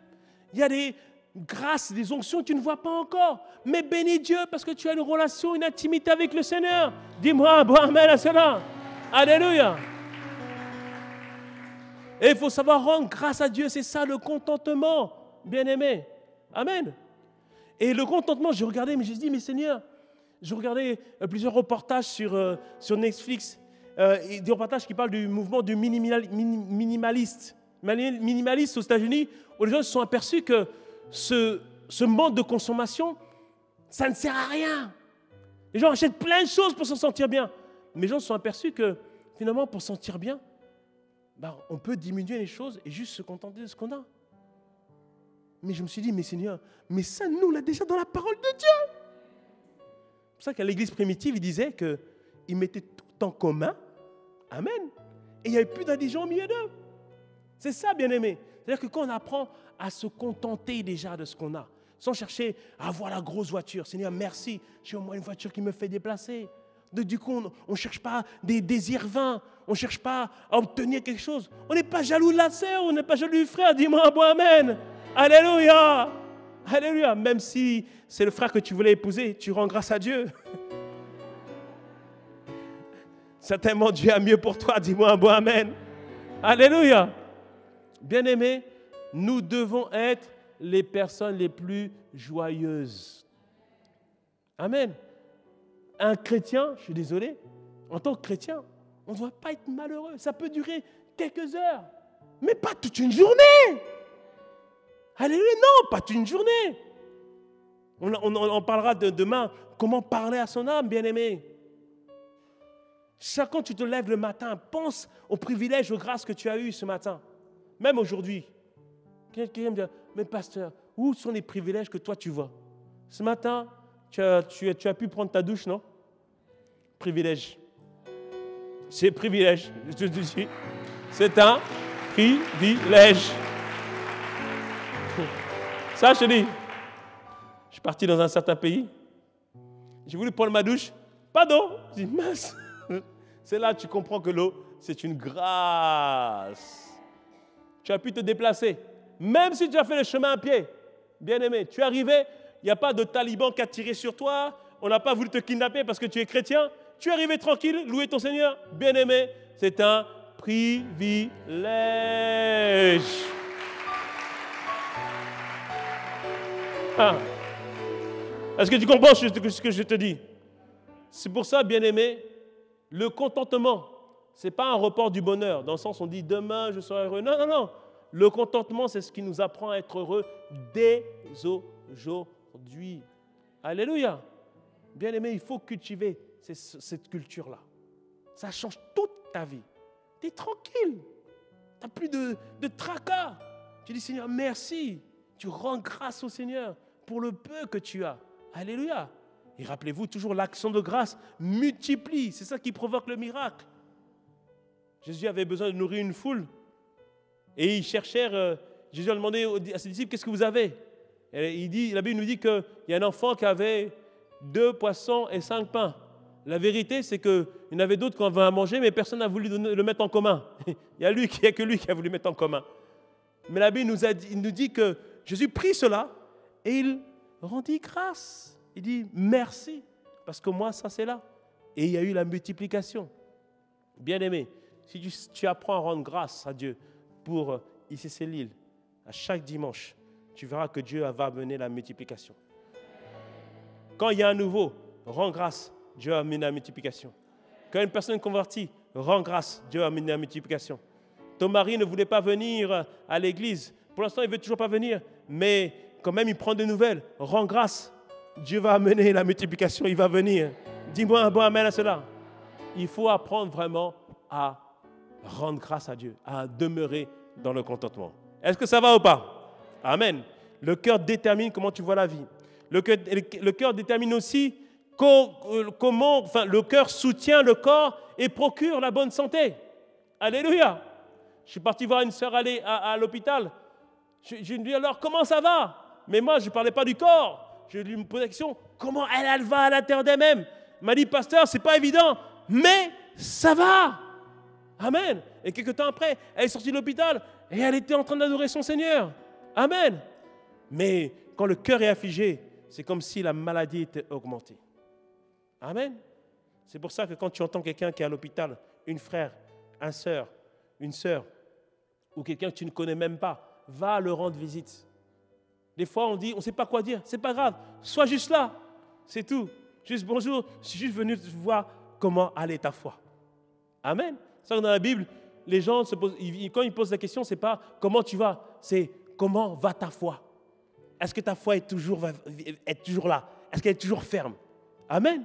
Il y a des grâces, des onctions que tu ne vois pas encore. Mais bénis Dieu parce que tu as une relation, une intimité avec le Seigneur. Dis-moi, bon amen à cela. Alléluia. Et il faut savoir rendre grâce à Dieu. C'est ça le contentement, bien-aimé. Amen. Et le contentement, j'ai regardé, mais j'ai dit, mais Seigneur, je regardais plusieurs reportages sur Netflix, des reportages qui parlent du mouvement du minimaliste aux États-Unis, où les gens se sont aperçus que ce mode de consommation, ça ne sert à rien. Les gens achètent plein de choses pour se sentir bien. Mais les gens se sont aperçus que, finalement, pour se sentir bien, on peut diminuer les choses et juste se contenter de ce qu'on a. Mais je me suis dit, mais Seigneur, mais ça, nous, on l'a déjà dans la parole de Dieu. C'est pour ça qu'à l'église primitive, il disait qu'ils mettaient tout en commun. Amen. Et il n'y avait plus d'indigents au milieu d'eux. C'est ça, bien-aimé. C'est-à-dire que quand on apprend à se contenter déjà de ce qu'on a, sans chercher à avoir la grosse voiture, Seigneur, merci, j'ai au moins une voiture qui me fait déplacer. Du coup, on ne cherche pas des désirs vains, on ne cherche pas à obtenir quelque chose. On n'est pas jaloux de la sœur, on n'est pas jaloux du frère, dis-moi un bon amen. Alléluia. Alléluia. Même si c'est le frère que tu voulais épouser, tu rends grâce à Dieu. Certainement, Dieu a mieux pour toi, dis-moi un bon amen. Alléluia. Bien-aimés, nous devons être les personnes les plus joyeuses. Amen. Un chrétien, je suis désolé, en tant que chrétien, on ne doit pas être malheureux. Ça peut durer quelques heures, mais pas toute une journée. Alléluia, non, pas toute une journée. On parlera demain, comment parler à son âme, bien-aimé. Chaque fois que tu te lèves le matin, pense aux privilèges, aux grâces que tu as eues ce matin. Même aujourd'hui. Quelqu'un me dit, mais pasteur, où sont les privilèges que toi tu vois? Ce matin, tu as pu prendre ta douche, non? Privilège. C'est privilège, je te dis. C'est un privilège. Ça, je te dis. Je suis parti dans un certain pays. J'ai voulu prendre ma douche. Pas d'eau. Je dis, mince. C'est là que tu comprends que l'eau, c'est une grâce. Tu as pu te déplacer. Même si tu as fait le chemin à pied. Bien-aimé, tu es arrivé, il n'y a pas de taliban qui a tiré sur toi. On n'a pas voulu te kidnapper parce que tu es chrétien. Tu es arrivé tranquille, louer ton Seigneur. Bien-aimé, c'est un privilège. Ah. Est-ce que tu comprends ce que je te dis? C'est pour ça, bien-aimé, le contentement, ce n'est pas un report du bonheur, dans le sens où on dit demain je serai heureux. Non, non, non. Le contentement, c'est ce qui nous apprend à être heureux dès aujourd'hui. Alléluia. Bien-aimé, il faut cultiver cette culture-là. Ça change toute ta vie. Tu es tranquille. Tu n'as plus de tracas. Tu dis, Seigneur, merci. Tu rends grâce au Seigneur pour le peu que tu as. Alléluia. Et rappelez-vous, toujours l'action de grâce multiplie. C'est ça qui provoque le miracle. Jésus avait besoin de nourrir une foule. Et il cherchait, Jésus a demandé à ses disciples, qu'est-ce que vous avez? Et la Bible nous dit qu'il y a un enfant qui avait 2 poissons et 5 pains. La vérité, c'est qu'il y en avait d'autres qui avaient à manger, mais personne n'a voulu le mettre en commun. Il n'y a que lui qui a voulu mettre en commun. Mais la Bible nous dit que Jésus prit cela et il rendit grâce. Il dit merci, parce que moi, ça c'est là. Et il y a eu la multiplication. Bien-aimé, si tu apprends à rendre grâce à Dieu pour ICC Lille, à chaque dimanche, tu verras que Dieu va amener la multiplication. Quand il y a un nouveau, rends grâce, Dieu va amener la multiplication. Quand une personne convertie, rends grâce, Dieu va amener la multiplication. Ton mari ne voulait pas venir à l'église. Pour l'instant, il ne veut toujours pas venir, mais quand même, il prend des nouvelles. Rends grâce. Dieu va amener la multiplication, il va venir. Dis-moi un bon amen à cela. Il faut apprendre vraiment à rendre grâce à Dieu, à demeurer dans le contentement. Est-ce que ça va ou pas? Amen. Le cœur détermine comment tu vois la vie. Le cœur détermine aussi le cœur soutient le corps et procure la bonne santé. Alléluia. Je suis parti voir une sœur aller à l'hôpital. Je lui dis alors, comment ça va? Mais moi, je ne parlais pas du corps. Je lui posais la question, comment elle va à l'intérieur d'elle-même? Elle m'a dit, pasteur, ce n'est pas évident, mais ça va. Amen. Et quelques temps après, elle est sortie de l'hôpital et elle était en train d'adorer son Seigneur. Amen. Mais quand le cœur est affligé, c'est comme si la maladie était augmentée. Amen. C'est pour ça que quand tu entends quelqu'un qui est à l'hôpital, une frère, une sœur, ou quelqu'un que tu ne connais même pas, va leur rendre visite. Des fois, on dit, on ne sait pas quoi dire. C'est pas grave. Sois juste là. C'est tout. Juste bonjour. Je suis juste venu te voir comment allait ta foi. Amen. C'est ça que dans la Bible, les gens se posent, quand ils posent la question, ce n'est pas comment tu vas, c'est comment va ta foi. Est-ce que ta foi est toujours là? Est-ce qu'elle est toujours ferme? Amen.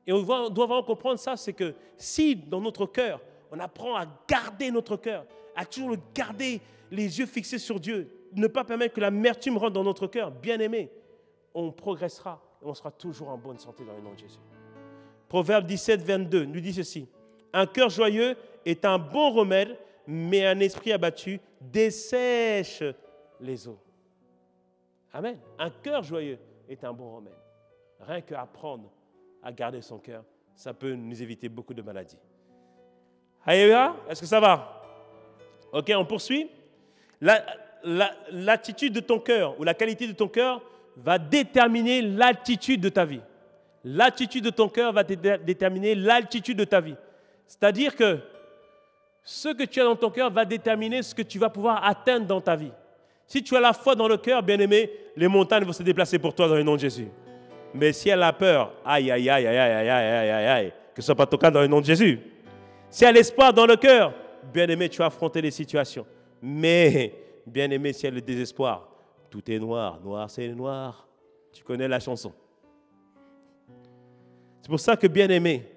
Et on doit vraiment comprendre ça, c'est que si dans notre cœur, on apprend à garder notre cœur, à toujours le garder les yeux fixés sur Dieu, ne pas permettre que l'amertume rentre dans notre cœur, bien aimé, on progressera et on sera toujours en bonne santé dans le nom de Jésus. Proverbe 17, 22 nous dit ceci. Un cœur joyeux est un bon remède, mais un esprit abattu dessèche les eaux. Amen. Un cœur joyeux est un bon remède. Rien qu'apprendre à garder son cœur, ça peut nous éviter beaucoup de maladies. Alléluia, est-ce que ça va? Ok, on poursuit. L'attitude de ton cœur ou la qualité de ton cœur va déterminer l'altitude de ta vie. L'attitude de ton cœur va déterminer l'altitude de ta vie. C'est-à-dire que ce que tu as dans ton cœur va déterminer ce que tu vas pouvoir atteindre dans ta vie. Si tu as la foi dans le cœur, bien-aimé, les montagnes vont se déplacer pour toi dans le nom de Jésus. Mais si elle a peur, aïe, aïe, aïe, aïe, aïe, aïe, aïe, aïe, que ce ne soit pas ton cas dans le nom de Jésus. Si elle a l'espoir dans le cœur, bien-aimé, tu vas affronter les situations. Mais, bien-aimé, si elle a le désespoir, tout est noir, noir c'est noir. Tu connais la chanson. C'est pour ça que, bien-aimé,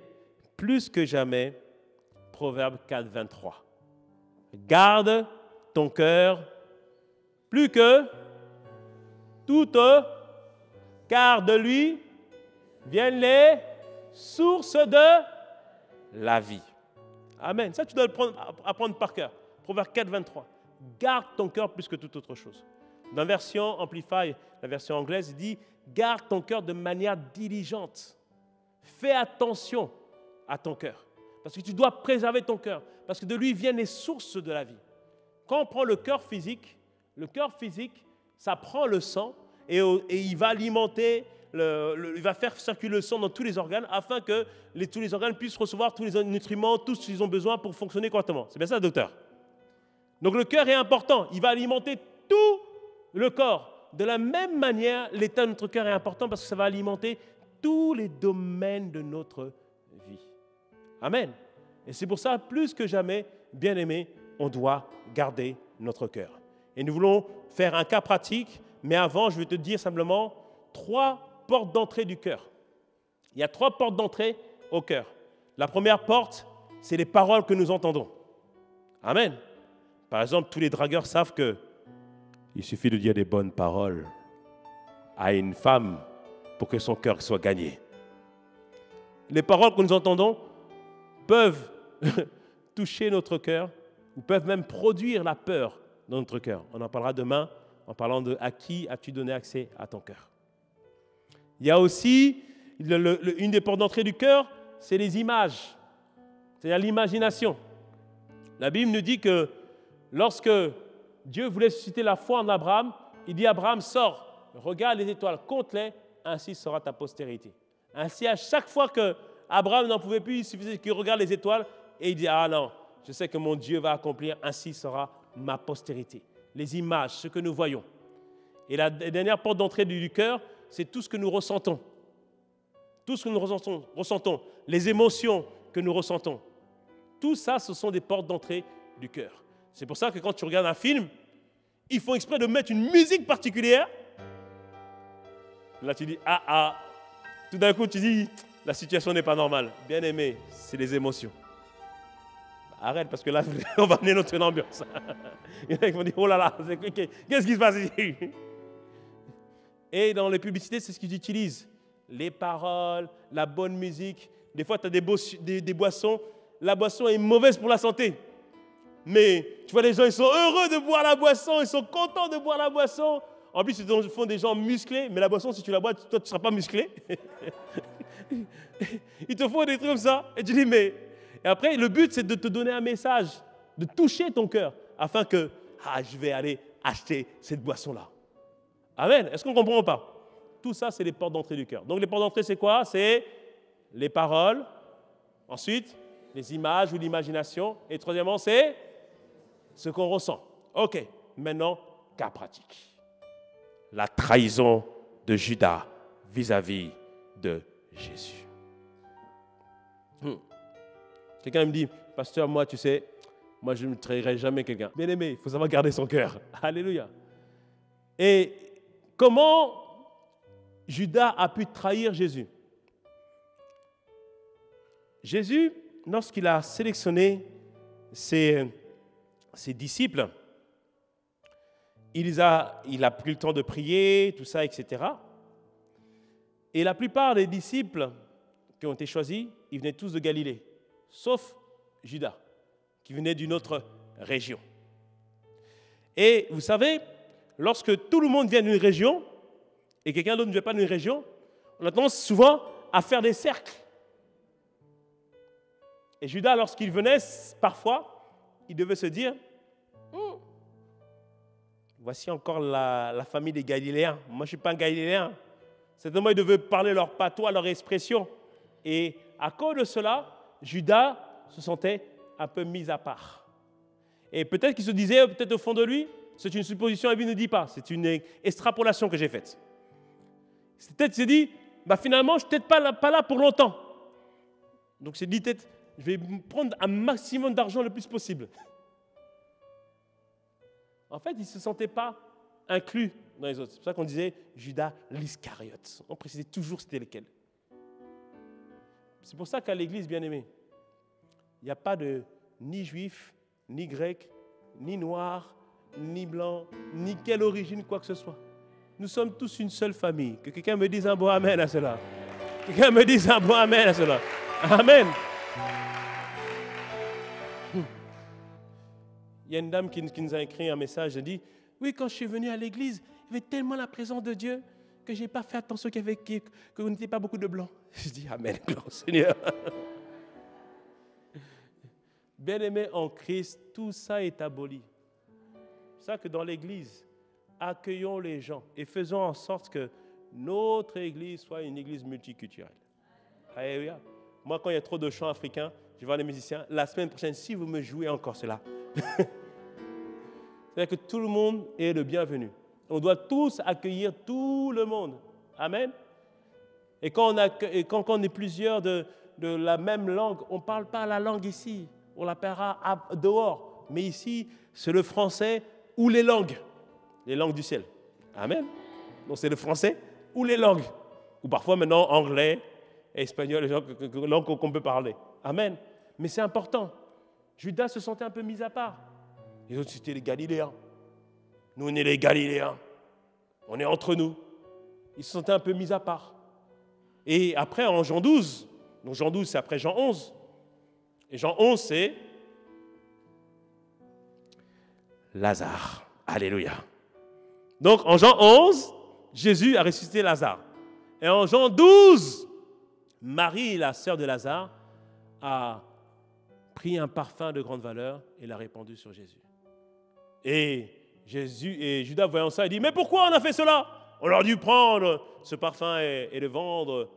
plus que jamais, Proverbe 4, 23. Garde ton cœur plus que toute, car de lui viennent les sources de la vie. Amen. Ça, tu dois apprendre par cœur. Proverbe 4, 23. Garde ton cœur plus que toute autre chose. Dans la version Amplify, la version anglaise, il dit « Garde ton cœur de manière diligente. Fais attention à ton cœur. Parce que tu dois préserver ton cœur. Parce que de lui viennent les sources de la vie. » Quand on prend le cœur physique, ça prend le sang et il va alimenter, il va faire circuler le sang dans tous les organes afin que tous les organes puissent recevoir tous les nutriments, tout ce qu'ils ont besoin pour fonctionner correctement. C'est bien ça, docteur? Donc le cœur est important. Il va alimenter tout le corps. De la même manière, l'état de notre cœur est important parce que ça va alimenter tous les domaines de notre vie. Amen. Et c'est pour ça, plus que jamais, bien aimé, on doit garder notre cœur. Et nous voulons faire un cas pratique, mais avant, je vais te dire simplement 3 portes d'entrée du cœur. Il y a 3 portes d'entrée au cœur. La première porte, c'est les paroles que nous entendons. Amen. Par exemple, tous les dragueurs savent qu'il suffit de dire des bonnes paroles à une femme pour que son cœur soit gagné. Les paroles que nous entendons peuvent toucher notre cœur ou peuvent même produire la peur dans notre cœur. On en parlera demain en parlant de à qui as-tu donné accès à ton cœur. Il y a aussi une des portes d'entrée du cœur, c'est les images, c'est-à-dire l'imagination. La Bible nous dit que lorsque Dieu voulait susciter la foi en Abraham, il dit à Abraham, sors, regarde les étoiles, compte-les, ainsi sera ta postérité. Ainsi, à chaque fois que Abraham n'en pouvait plus, il suffisait qu'il regarde les étoiles et il dit, ah non, je sais que mon Dieu va accomplir, ainsi sera ma postérité. Les images, ce que nous voyons. Et la dernière porte d'entrée du cœur, c'est tout ce que nous ressentons. Tout ce que nous ressentons, les émotions que nous ressentons. Tout ça, ce sont des portes d'entrée du cœur. C'est pour ça que quand tu regardes un film, ils font exprès de mettre une musique particulière. Là, tu dis, tout d'un coup, tu dis, la situation n'est pas normale. Bien aimé, c'est les émotions. Arrête, parce que là, on va amener notre ambiance. Il y en a qui vont dire, oh là là, qu'est-ce qui se passe ici? Et dans les publicités, c'est ce qu'ils utilisent. Les paroles, la bonne musique. Des fois, tu as des boissons. La boisson est mauvaise pour la santé. Mais tu vois, les gens, ils sont heureux de boire la boisson. Ils sont contents de boire la boisson. En plus, ils font des gens musclés. Mais la boisson, si tu la bois, toi, tu ne seras pas musclé. Ils te font des trucs comme ça. Et tu dis, mais... Et après, le but, c'est de te donner un message, de toucher ton cœur, afin que, je vais aller acheter cette boisson-là. Amen. Est-ce qu'on comprend ou pas? Tout ça, c'est les portes d'entrée du cœur. Donc les portes d'entrée, c'est quoi? C'est les paroles, ensuite les images ou l'imagination, et troisièmement, c'est ce qu'on ressent. Ok, maintenant, cas pratique. La trahison de Judas vis-à-vis de Jésus. Quelqu'un me dit, pasteur, moi, tu sais, moi, je ne trahirai jamais quelqu'un. Bien aimé, il faut savoir garder son cœur. Alléluia. Et comment Judas a pu trahir Jésus? Jésus, lorsqu'il a sélectionné ses disciples, il a pris le temps de prier, tout ça, etc. Et la plupart des disciples qui ont été choisis, ils venaient tous de Galilée, sauf Judas, qui venait d'une autre région. Et vous savez, lorsque tout le monde vient d'une région, et quelqu'un d'autre ne vient pas d'une région, on a tendance souvent à faire des cercles. Et Judas, lorsqu'il venait, parfois, il devait se dire, voici encore la famille des Galiléens. Moi, je ne suis pas un Galiléen. Certainement, ils devaient parler leur patois, leur expression. Et à cause de cela, Judas se sentait un peu mis à part. Et peut-être qu'il se disait, peut-être au fond de lui, c'est une supposition, la Bible ne dit pas, c'est une extrapolation que j'ai faite. Peut-être qu'il s'est dit, finalement, je ne suis peut-être pas là pour longtemps. Donc, il s'est dit, peut-être, je vais prendre un maximum d'argent le plus possible. En fait, il ne se sentait pas inclus dans les autres. C'est pour ça qu'on disait Judas l'Iscariote. On précisait toujours c'était lequel. C'est pour ça qu'à l'église, bien-aimés, il n'y a pas de ni juif, ni grec, ni noir, ni blanc, ni quelle origine, quoi que ce soit. Nous sommes tous une seule famille. Que quelqu'un me dise un bon amen à cela. Quelqu'un me dise un bon amen à cela. Amen. Il y a une dame qui nous a écrit un message, elle dit, oui, quand je suis venu à l'église, il y avait tellement la présence de Dieu que je n'ai pas fait attention que vous n'étiez pas beaucoup de blancs. Je dis, amen, gloire au Seigneur. Bien-aimés en Christ, tout ça est aboli. C'est pour ça que dans l'église, accueillons les gens et faisons en sorte que notre église soit une église multiculturelle. Alléluia. Moi, quand il y a trop de chants africains, je vais voir les musiciens. La semaine prochaine, si vous me jouez encore cela, c'est-à-dire que tout le monde est le bienvenu. On doit tous accueillir tout le monde. Amen. Et quand on est plusieurs de la même langue, on ne parle pas la langue ici. On la parlera dehors. Mais ici, c'est le français ou les langues du ciel. Amen. Donc c'est le français ou les langues. Ou parfois maintenant anglais, espagnol, les langues qu'on peut parler. Amen. Mais c'est important. Judas se sentait un peu mis à part. Les autres, c'était les Galiléens. Nous, on est les Galiléens. On est entre nous. Ils se sentaient un peu mis à part. Et après, en Jean 12, donc Jean 12, c'est après Jean 11. Et Jean 11, c'est Lazare. Alléluia. Donc, en Jean 11, Jésus a ressuscité Lazare. Et en Jean 12, Marie, la sœur de Lazare, a pris un parfum de grande valeur et l'a répandu sur Jésus. Et Judas, voyant ça, il dit, mais pourquoi on a fait cela? On aurait dû prendre ce parfum et le vendre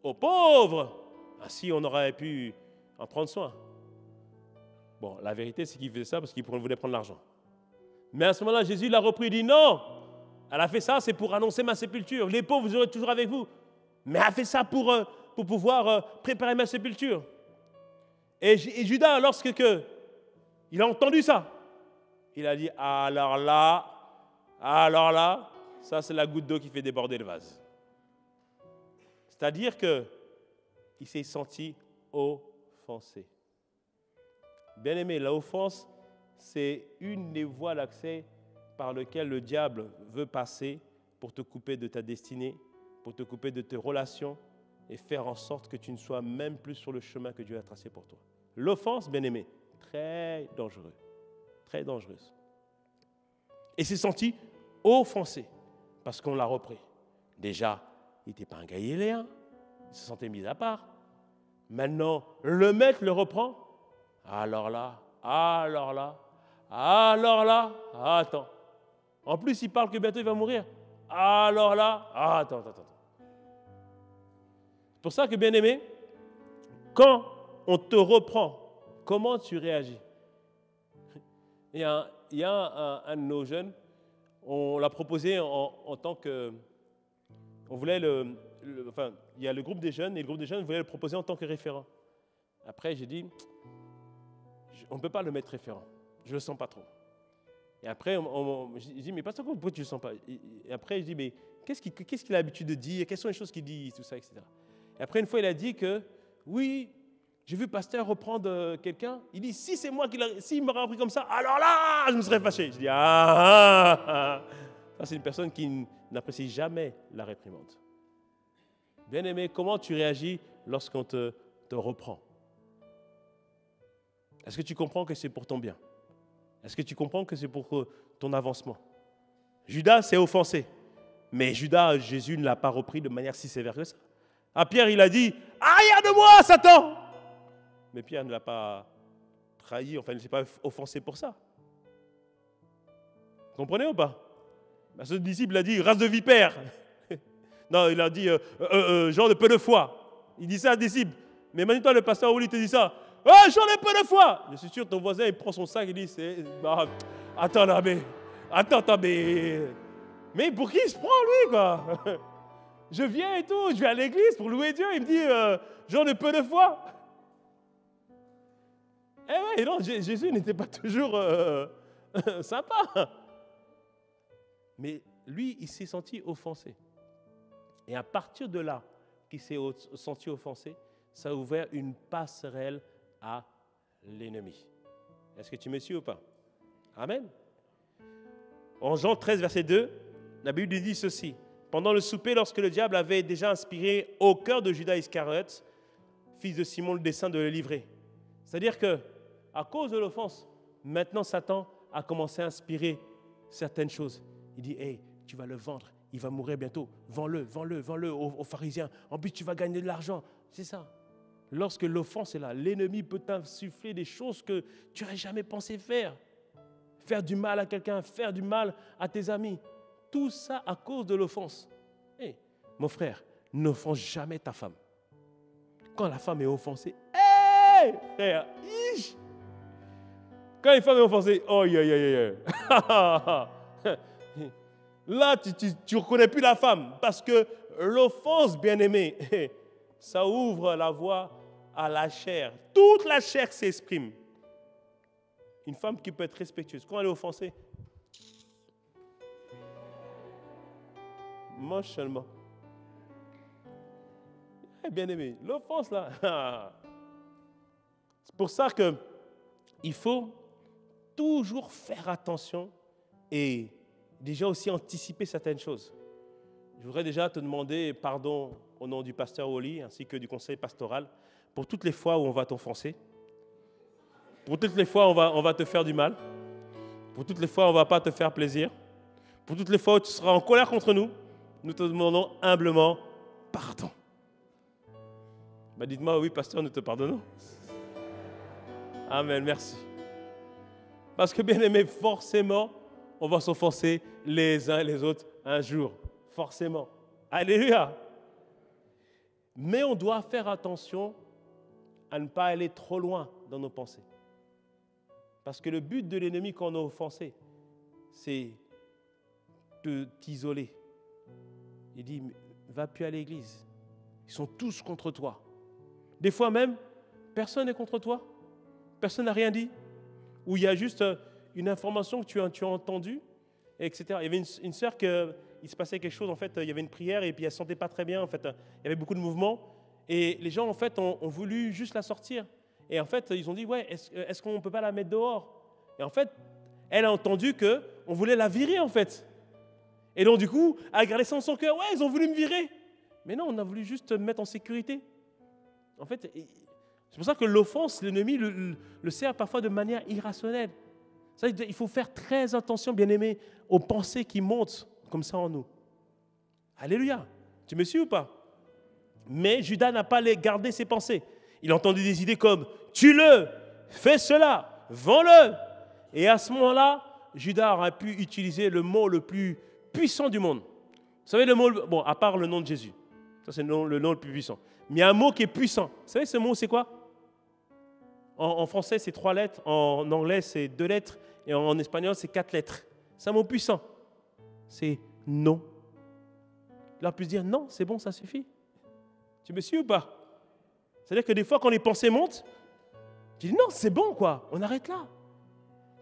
aux pauvres. Ainsi, on aurait pu en prendre soin. Bon, la vérité, c'est qu'il faisait ça parce qu'il voulait prendre l'argent. Mais à ce moment-là, Jésus l'a repris et dit, non, elle a fait ça, c'est pour annoncer ma sépulture. Les pauvres, vous aurez toujours avec vous. Mais elle a fait ça pour pouvoir préparer ma sépulture. Et Judas, lorsque il a entendu ça, il a dit, alors là, ça c'est la goutte d'eau qui fait déborder le vase. C'est-à-dire qu'il s'est senti offensé. Bien-aimé, l'offense, c'est une des voies d'accès par lesquelles le diable veut passer pour te couper de ta destinée, pour te couper de tes relations et faire en sorte que tu ne sois même plus sur le chemin que Dieu a tracé pour toi. L'offense, bien-aimé, très dangereux, très dangereuse. Et s'est senti offensé parce qu'on l'a repris. Déjà, il n'était pas un Galiléen, il se sentait mis à part. Maintenant, le maître le reprend. Alors là, attends. En plus, il parle que bientôt il va mourir. Alors là, attends. C'est pour ça que, bien-aimé, quand on te reprend, comment tu réagis? Il y a un de nos jeunes, on l'a proposé en tant que... On voulait enfin, il y a le groupe des jeunes, et le groupe des jeunes voulait le proposer en tant que référent. Après, j'ai dit, on ne peut pas le mettre référent. Je ne le sens pas trop. Et après, j'ai dit, mais pas pourquoi tu ne le sens pas? Et après, je dis, mais qu'est-ce qu'il a l'habitude de dire? Quelles sont les choses qu'il dit? Tout ça, etc. Et après, une fois, il a dit que, oui, j'ai vu pasteur reprendre quelqu'un. Il dit, si c'est moi s'il m'aurait appris comme ça, alors là, je me serais fâché. Je dis, Ça, c'est une personne qui n'apprécie jamais la réprimande. Bien-aimé, comment tu réagis lorsqu'on te reprend? Est-ce que tu comprends que c'est pour ton bien? Est-ce que tu comprends que c'est pour ton avancement? Judas s'est offensé, mais Jésus ne l'a pas repris de manière si sévère que ça. À Pierre, il a dit, aïe de moi, Satan! Mais Pierre ne l'a pas trahi, enfin, il ne s'est pas offensé pour ça. Vous comprenez ou pas? Ce disciple a dit, race de vipère. Non, il a dit, genre de peu de foi. Il dit ça à un disciple. Mais imagine-toi, le pasteur Oli te dit ça. Genre de peu de foi. Je suis sûr, ton voisin, il prend son sac et dit, attends là, mais pour qui il se prend, lui, quoi? Je viens et tout, je vais à l'église pour louer Dieu. Il me dit, genre de peu de foi. Eh ouais, non, Jésus n'était pas toujours sympa. Mais lui, il s'est senti offensé. Et à partir de là, qu'il s'est senti offensé, ça a ouvert une passerelle à l'ennemi. Est-ce que tu me suis ou pas? Amen. En Jean 13, verset 2, la Bible dit ceci. Pendant le souper, lorsque le diable avait déjà inspiré au cœur de Judas Iscariote, fils de Simon, le dessein de le livrer. C'est-à-dire que, à cause de l'offense, maintenant Satan a commencé à inspirer certaines choses. Il dit, hey, tu vas le vendre, il va mourir bientôt. Vends-le aux pharisiens. En plus, tu vas gagner de l'argent. C'est ça. Lorsque l'offense est là, l'ennemi peut t'insuffler des choses que tu n'aurais jamais pensé faire. Faire du mal à quelqu'un, faire du mal à tes amis. Tout ça à cause de l'offense. Hey, mon frère, n'offense jamais ta femme. Quand la femme est offensée, hey, frère, quand une femme est offensée, là, tu ne reconnais plus la femme parce que l'offense, bien-aimé, ça ouvre la voie à la chair. Toute la chair s'exprime. Une femme qui peut être respectueuse, quand elle est offensée, mange seulement. Bien-aimé, l'offense là. C'est pour ça qu'il faut toujours faire attention et déjà aussi anticiper certaines choses. Je voudrais déjà te demander pardon au nom du pasteur Oli ainsi que du conseil pastoral pour toutes les fois où on va t'offenser, pour toutes les fois où on va te faire du mal, pour toutes les fois où on ne va pas te faire plaisir, pour toutes les fois où tu seras en colère contre nous. Nous te demandons humblement pardon. Dites-moi, oui, pasteur, nous te pardonnons. Amen, merci. Parce que, bien aimé, forcément, on va s'offenser les uns et les autres un jour. Forcément. Alléluia. Mais on doit faire attention à ne pas aller trop loin dans nos pensées. Parce que le but de l'ennemi quand on est offensé, c'est de t'isoler. Il dit, va plus à l'église. Ils sont tous contre toi. Des fois même, personne n'est contre toi. Personne n'a rien dit. Ou il y a juste une information que tu as entendue, etc. Il y avait une sœur il se passait quelque chose, en fait, il y avait une prière et puis elle ne se sentait pas très bien, en fait. Il y avait beaucoup de mouvements et les gens, en fait, ont voulu juste la sortir. Et en fait, ils ont dit, ouais, est-ce qu'on ne peut pas la mettre dehors? Et en fait, elle a entendu qu'on voulait la virer, en fait. Et donc, du coup, elle a gardé ça dans son cœur. Ouais, ils ont voulu me virer. Mais non, on a voulu juste me mettre en sécurité. En fait, c'est pour ça que l'offense, l'ennemi le sert parfois de manière irrationnelle. Il faut faire très attention, bien-aimé, aux pensées qui montent comme ça en nous. Alléluia. Tu me suis ou pas? Mais Judas n'a pas gardé ses pensées. Il a entendu des idées comme « tue-le, fais cela, vends-le ». Et à ce moment-là, Judas aurait pu utiliser le mot le plus puissant du monde savez le mot, bon, à part le nom de Jésus, ça c'est le nom le plus puissant. Mais il y a un mot qui est puissant. Vous savez ce mot c'est quoi? En français c'est 3 lettres, en anglais c'est 2 lettres, et en espagnol c'est 4 lettres. C'est un mot puissant. C'est non. Là on peut se dire non, c'est bon, ça suffit. Tu me suis ou pas? C'est-à-dire que des fois quand les pensées montent, tu dis non, c'est bon quoi, on arrête là.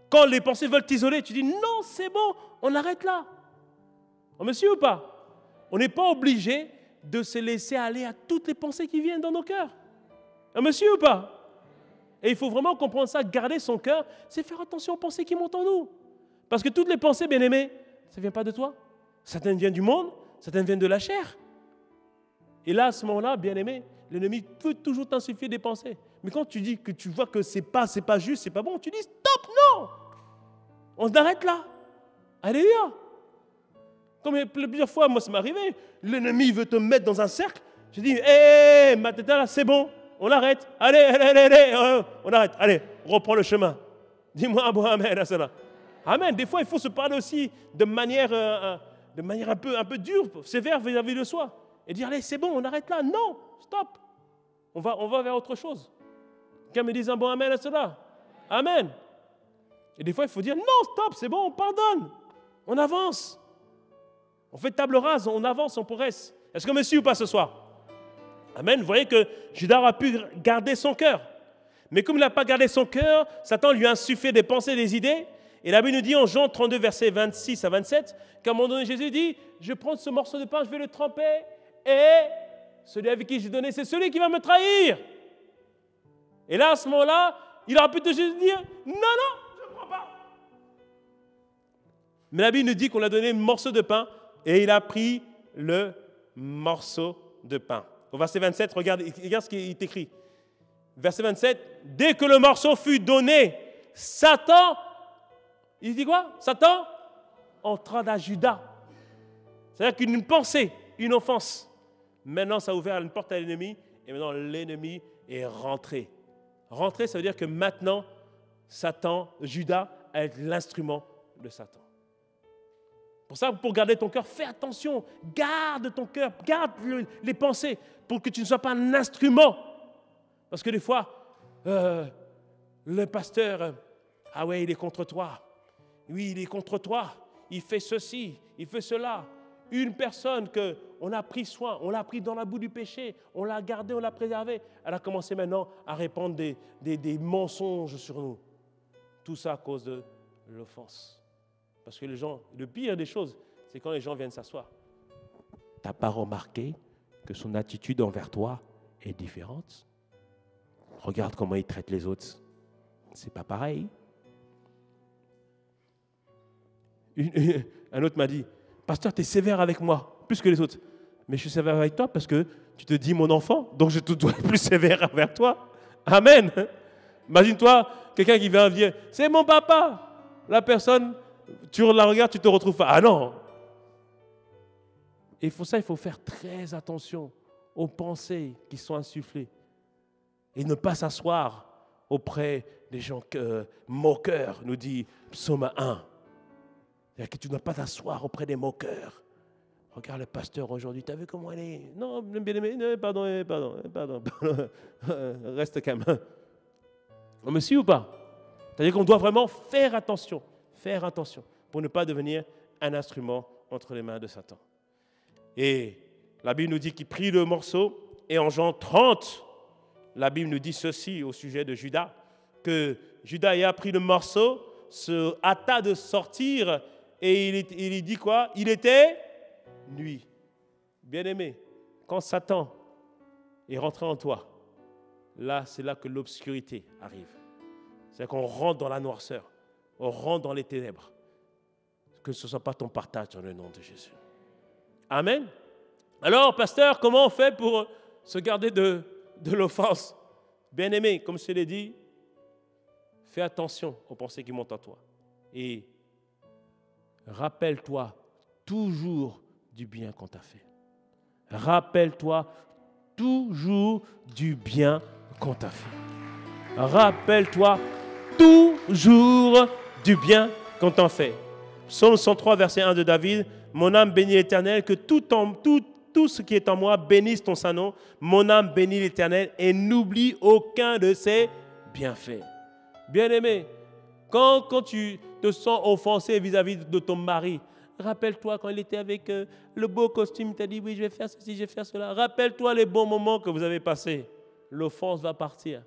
Quand les pensées veulent t'isoler, tu dis non, c'est bon, on arrête là. On me suit ou pas? On n'est pas obligé de se laisser aller à toutes les pensées qui viennent dans nos cœurs. On me suit ou pas? Et il faut vraiment comprendre ça, garder son cœur, c'est faire attention aux pensées qui montent en nous. Parce que toutes les pensées, bien aimées, ça ne vient pas de toi. Certaines viennent du monde, certaines viennent de la chair. Et là, à ce moment-là, bien aimé, l'ennemi peut toujours t'insuffler des pensées. Mais quand tu dis que tu vois que c'est pas juste, c'est pas bon, tu dis stop, non! On s'arrête là. Alléluia. Comme plusieurs fois, moi ça m'est arrivé, l'ennemi veut te mettre dans un cercle. Je dis, hé, Matata, là, c'est bon, on arrête. Allez, on arrête. Allez, reprends le chemin. Dis-moi, bon, amen, à cela. Amen. Des fois, il faut se parler aussi de manière un peu dure, sévère vis-à-vis de soi. Et dire, allez, c'est bon, on arrête là. Non, stop. On va vers autre chose. Quelqu'un me dise un bon amen à cela. Amen. Et des fois, il faut dire, non, stop, c'est bon, on pardonne. On avance. On fait table rase, on avance, on progresse. Est-ce que me suit ou pas ce soir? Amen. Vous voyez que Judas a pu garder son cœur. Mais comme il n'a pas gardé son cœur, Satan lui a insufflé des pensées, des idées. Et la Bible nous dit en Jean 32, versets 26 à 27, qu'à un moment donné, Jésus dit, je prends ce morceau de pain, je vais le tremper, et celui avec qui j'ai donné, c'est celui qui va me trahir. Et là, à ce moment-là, il aura pu te dire, non, je ne prends pas. Mais la Bible nous dit qu'on a donné un morceau de pain, et il a pris le morceau de pain. Au verset 27, regarde ce qui est écrit. Verset 27, dès que le morceau fut donné, Satan, il dit quoi? Satan entra dans Judas. C'est-à-dire qu'une pensée, une offense, maintenant ça a ouvert une porte à l'ennemi, et maintenant l'ennemi est rentré. Rentrer, ça veut dire que maintenant, Judas est l'instrument de Satan. Pour ça, pour garder ton cœur, fais attention, garde ton cœur, garde les pensées, pour que tu ne sois pas un instrument. Parce que des fois, le pasteur, ah ouais, il est contre toi. Oui, il est contre toi. Il fait ceci, il fait cela. Une personne qu'on a pris soin, on l'a pris dans la boue du péché, on l'a gardée, on l'a préservée. Elle a commencé maintenant à répandre des mensonges sur nous. Tout ça à cause de l'offense. Parce que les gens, le pire des choses, c'est quand les gens viennent s'asseoir. Tu n'as pas remarqué que son attitude envers toi est différente? Regarde comment il traite les autres. C'est pas pareil. Un autre m'a dit, pasteur, tu es sévère avec moi, plus que les autres. Mais je suis sévère avec toi parce que tu te dis mon enfant, donc je te dois être plus sévère envers toi. Amen. Imagine-toi, quelqu'un qui vient dire, c'est mon papa. La personne, tu la regardes, tu te retrouves pas. Ah non. Et il faut faire très attention aux pensées qui sont insufflées. Et ne pas s'asseoir auprès des gens moqueurs, nous dit Psaume 1. C'est-à-dire que tu ne dois pas t'asseoir auprès des moqueurs. Regarde le pasteur aujourd'hui, tu as vu comment elle est? Non, bien aimé, pardon. Reste calme. On me suit ou pas? C'est-à-dire qu'on doit vraiment faire attention pour ne pas devenir un instrument entre les mains de Satan. Et la Bible nous dit qu'il prit le morceau, et en Jean 30, la Bible nous dit ceci au sujet de Judas, que Judas ayant pris le morceau, se hâta de sortir, et il dit quoi? Il était nuit. Bien-aimé, quand Satan est rentré en toi, là, c'est là que l'obscurité arrive. C'est-à-dire qu'on rentre dans la noirceur, on rentre dans les ténèbres. Que ce ne soit pas ton partage dans le nom de Jésus. Amen. Alors, pasteur, comment on fait pour se garder de l'offense? Bien-aimé, comme je l'ai dit, fais attention aux pensées qui montent en toi. Et rappelle-toi toujours du bien qu'on t'a fait. Rappelle-toi toujours du bien qu'on t'a fait. Rappelle-toi toujours du bien qu'on t'a fait. Psaume 103, verset 1 de David. Mon âme bénit l'Éternel, que tout ce qui est en moi bénisse ton saint nom. Mon âme bénit l'Éternel et n'oublie aucun de ses bienfaits. Bien-aimé, quand tu te sens offensé vis-à-vis de ton mari, rappelle-toi quand il était avec le beau costume, il t'a dit oui, je vais faire ceci, je vais faire cela. Rappelle-toi les bons moments que vous avez passés. L'offense va partir.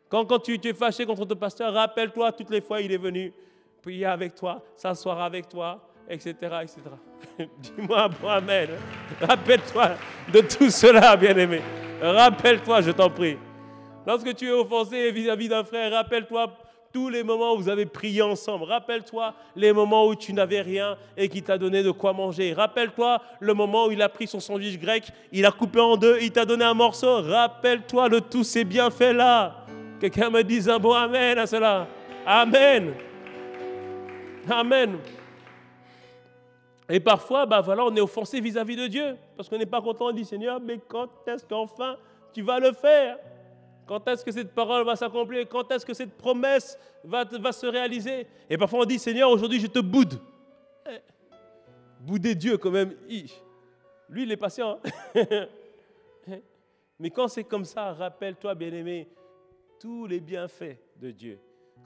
Quand tu es fâché contre ton pasteur, rappelle-toi toutes les fois il est venu prier avec toi, s'asseoir avec toi, etc. etc. Dis-moi bon amen. Rappelle-toi de tout cela, bien-aimé. Rappelle-toi, je t'en prie. Lorsque tu es offensé vis-à-vis d'un frère, rappelle-toi tous les moments où vous avez prié ensemble. Rappelle-toi les moments où tu n'avais rien et qui t'a donné de quoi manger. Rappelle-toi le moment où il a pris son sandwich grec, il a coupé en deux, il t'a donné un morceau. Rappelle-toi de tous ces bienfaits-là. Quelqu'un me dise un bon amen à cela. Amen. Amen. Et parfois, on est offensé vis-à-vis de Dieu parce qu'on n'est pas content. On dit, Seigneur, mais quand est-ce qu'enfin tu vas le faire? Quand est-ce que cette parole va s'accomplir? Quand est-ce que cette promesse va se réaliser? Et parfois on dit, Seigneur, aujourd'hui je te boude. Bouder Dieu quand même, lui il est patient. Mais quand c'est comme ça, rappelle-toi, bien-aimé, tous les bienfaits de Dieu.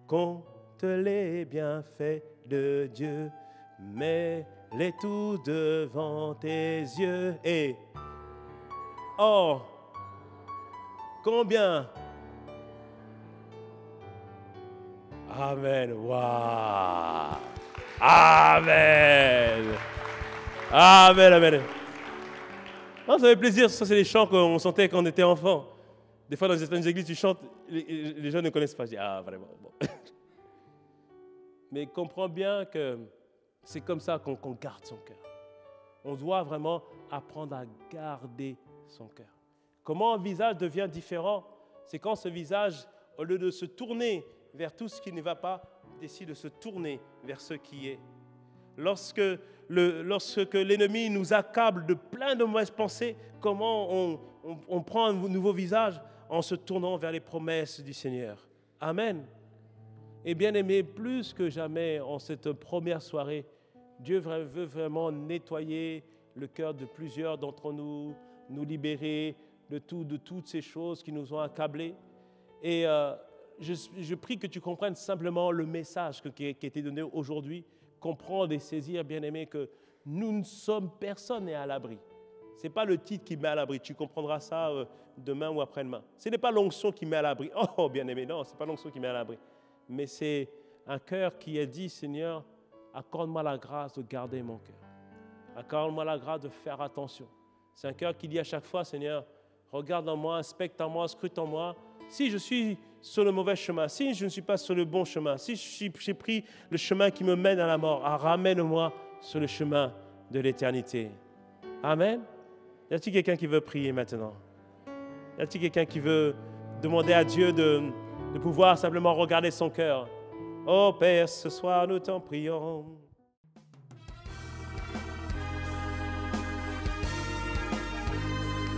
Compte les bienfaits de Dieu, mets-les tous devant tes yeux. Et oh, combien? Amen. Waouh. Amen. Amen, amen. Non, ça fait plaisir. Ça, c'est les chants qu'on chantait quand on était enfant. Des fois, dans certaines églises, tu chantes, les gens ne connaissent pas. Je dis, ah, vraiment. Bon. Mais comprends bien que c'est comme ça qu'on garde son cœur. On doit vraiment apprendre à garder son cœur. Comment un visage devient différent? C'est quand ce visage, au lieu de se tourner vers tout ce qui ne va pas, décide de se tourner vers ce qui est. Lorsque l'ennemi nous accable de plein de mauvaises pensées, comment on prend un nouveau visage? En se tournant vers les promesses du Seigneur. Amen. Et bien aimé, plus que jamais en cette première soirée, Dieu veut vraiment nettoyer le cœur de plusieurs d'entre nous, nous libérer de toutes ces choses qui nous ont accablés. Et je prie que tu comprennes simplement le message qui a été donné aujourd'hui. Comprendre et saisir, bien-aimé, que nous ne sommes, personne n'est à l'abri. Ce n'est pas le titre qui met à l'abri. Tu comprendras ça demain ou après-demain. Ce n'est pas l'onction qui met à l'abri. Oh, bien-aimé, non, ce n'est pas l'onction qui met à l'abri. Mais c'est un cœur qui a dit, Seigneur, accorde-moi la grâce de garder mon cœur. Accorde-moi la grâce de faire attention. C'est un cœur qui dit à chaque fois, Seigneur, regarde en moi, inspecte en moi, scrute en moi. Si je suis sur le mauvais chemin, si je ne suis pas sur le bon chemin, si j'ai pris le chemin qui me mène à la mort, ramène-moi sur le chemin de l'éternité. Amen. Y a-t-il quelqu'un qui veut prier maintenant? Y a-t-il quelqu'un qui veut demander à Dieu de pouvoir simplement regarder son cœur? Oh Père, ce soir nous t'en prions.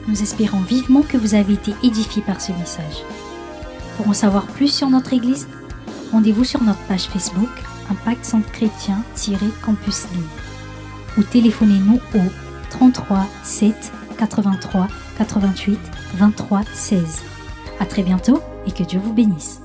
Nous espérons vivement que vous avez été édifiés par ce message. Pour en savoir plus sur notre Église, rendez-vous sur notre page Facebook Impact Centre Chrétien-Campus Lille ou téléphonez-nous au 33 7 83 88 23 16. À très bientôt et que Dieu vous bénisse.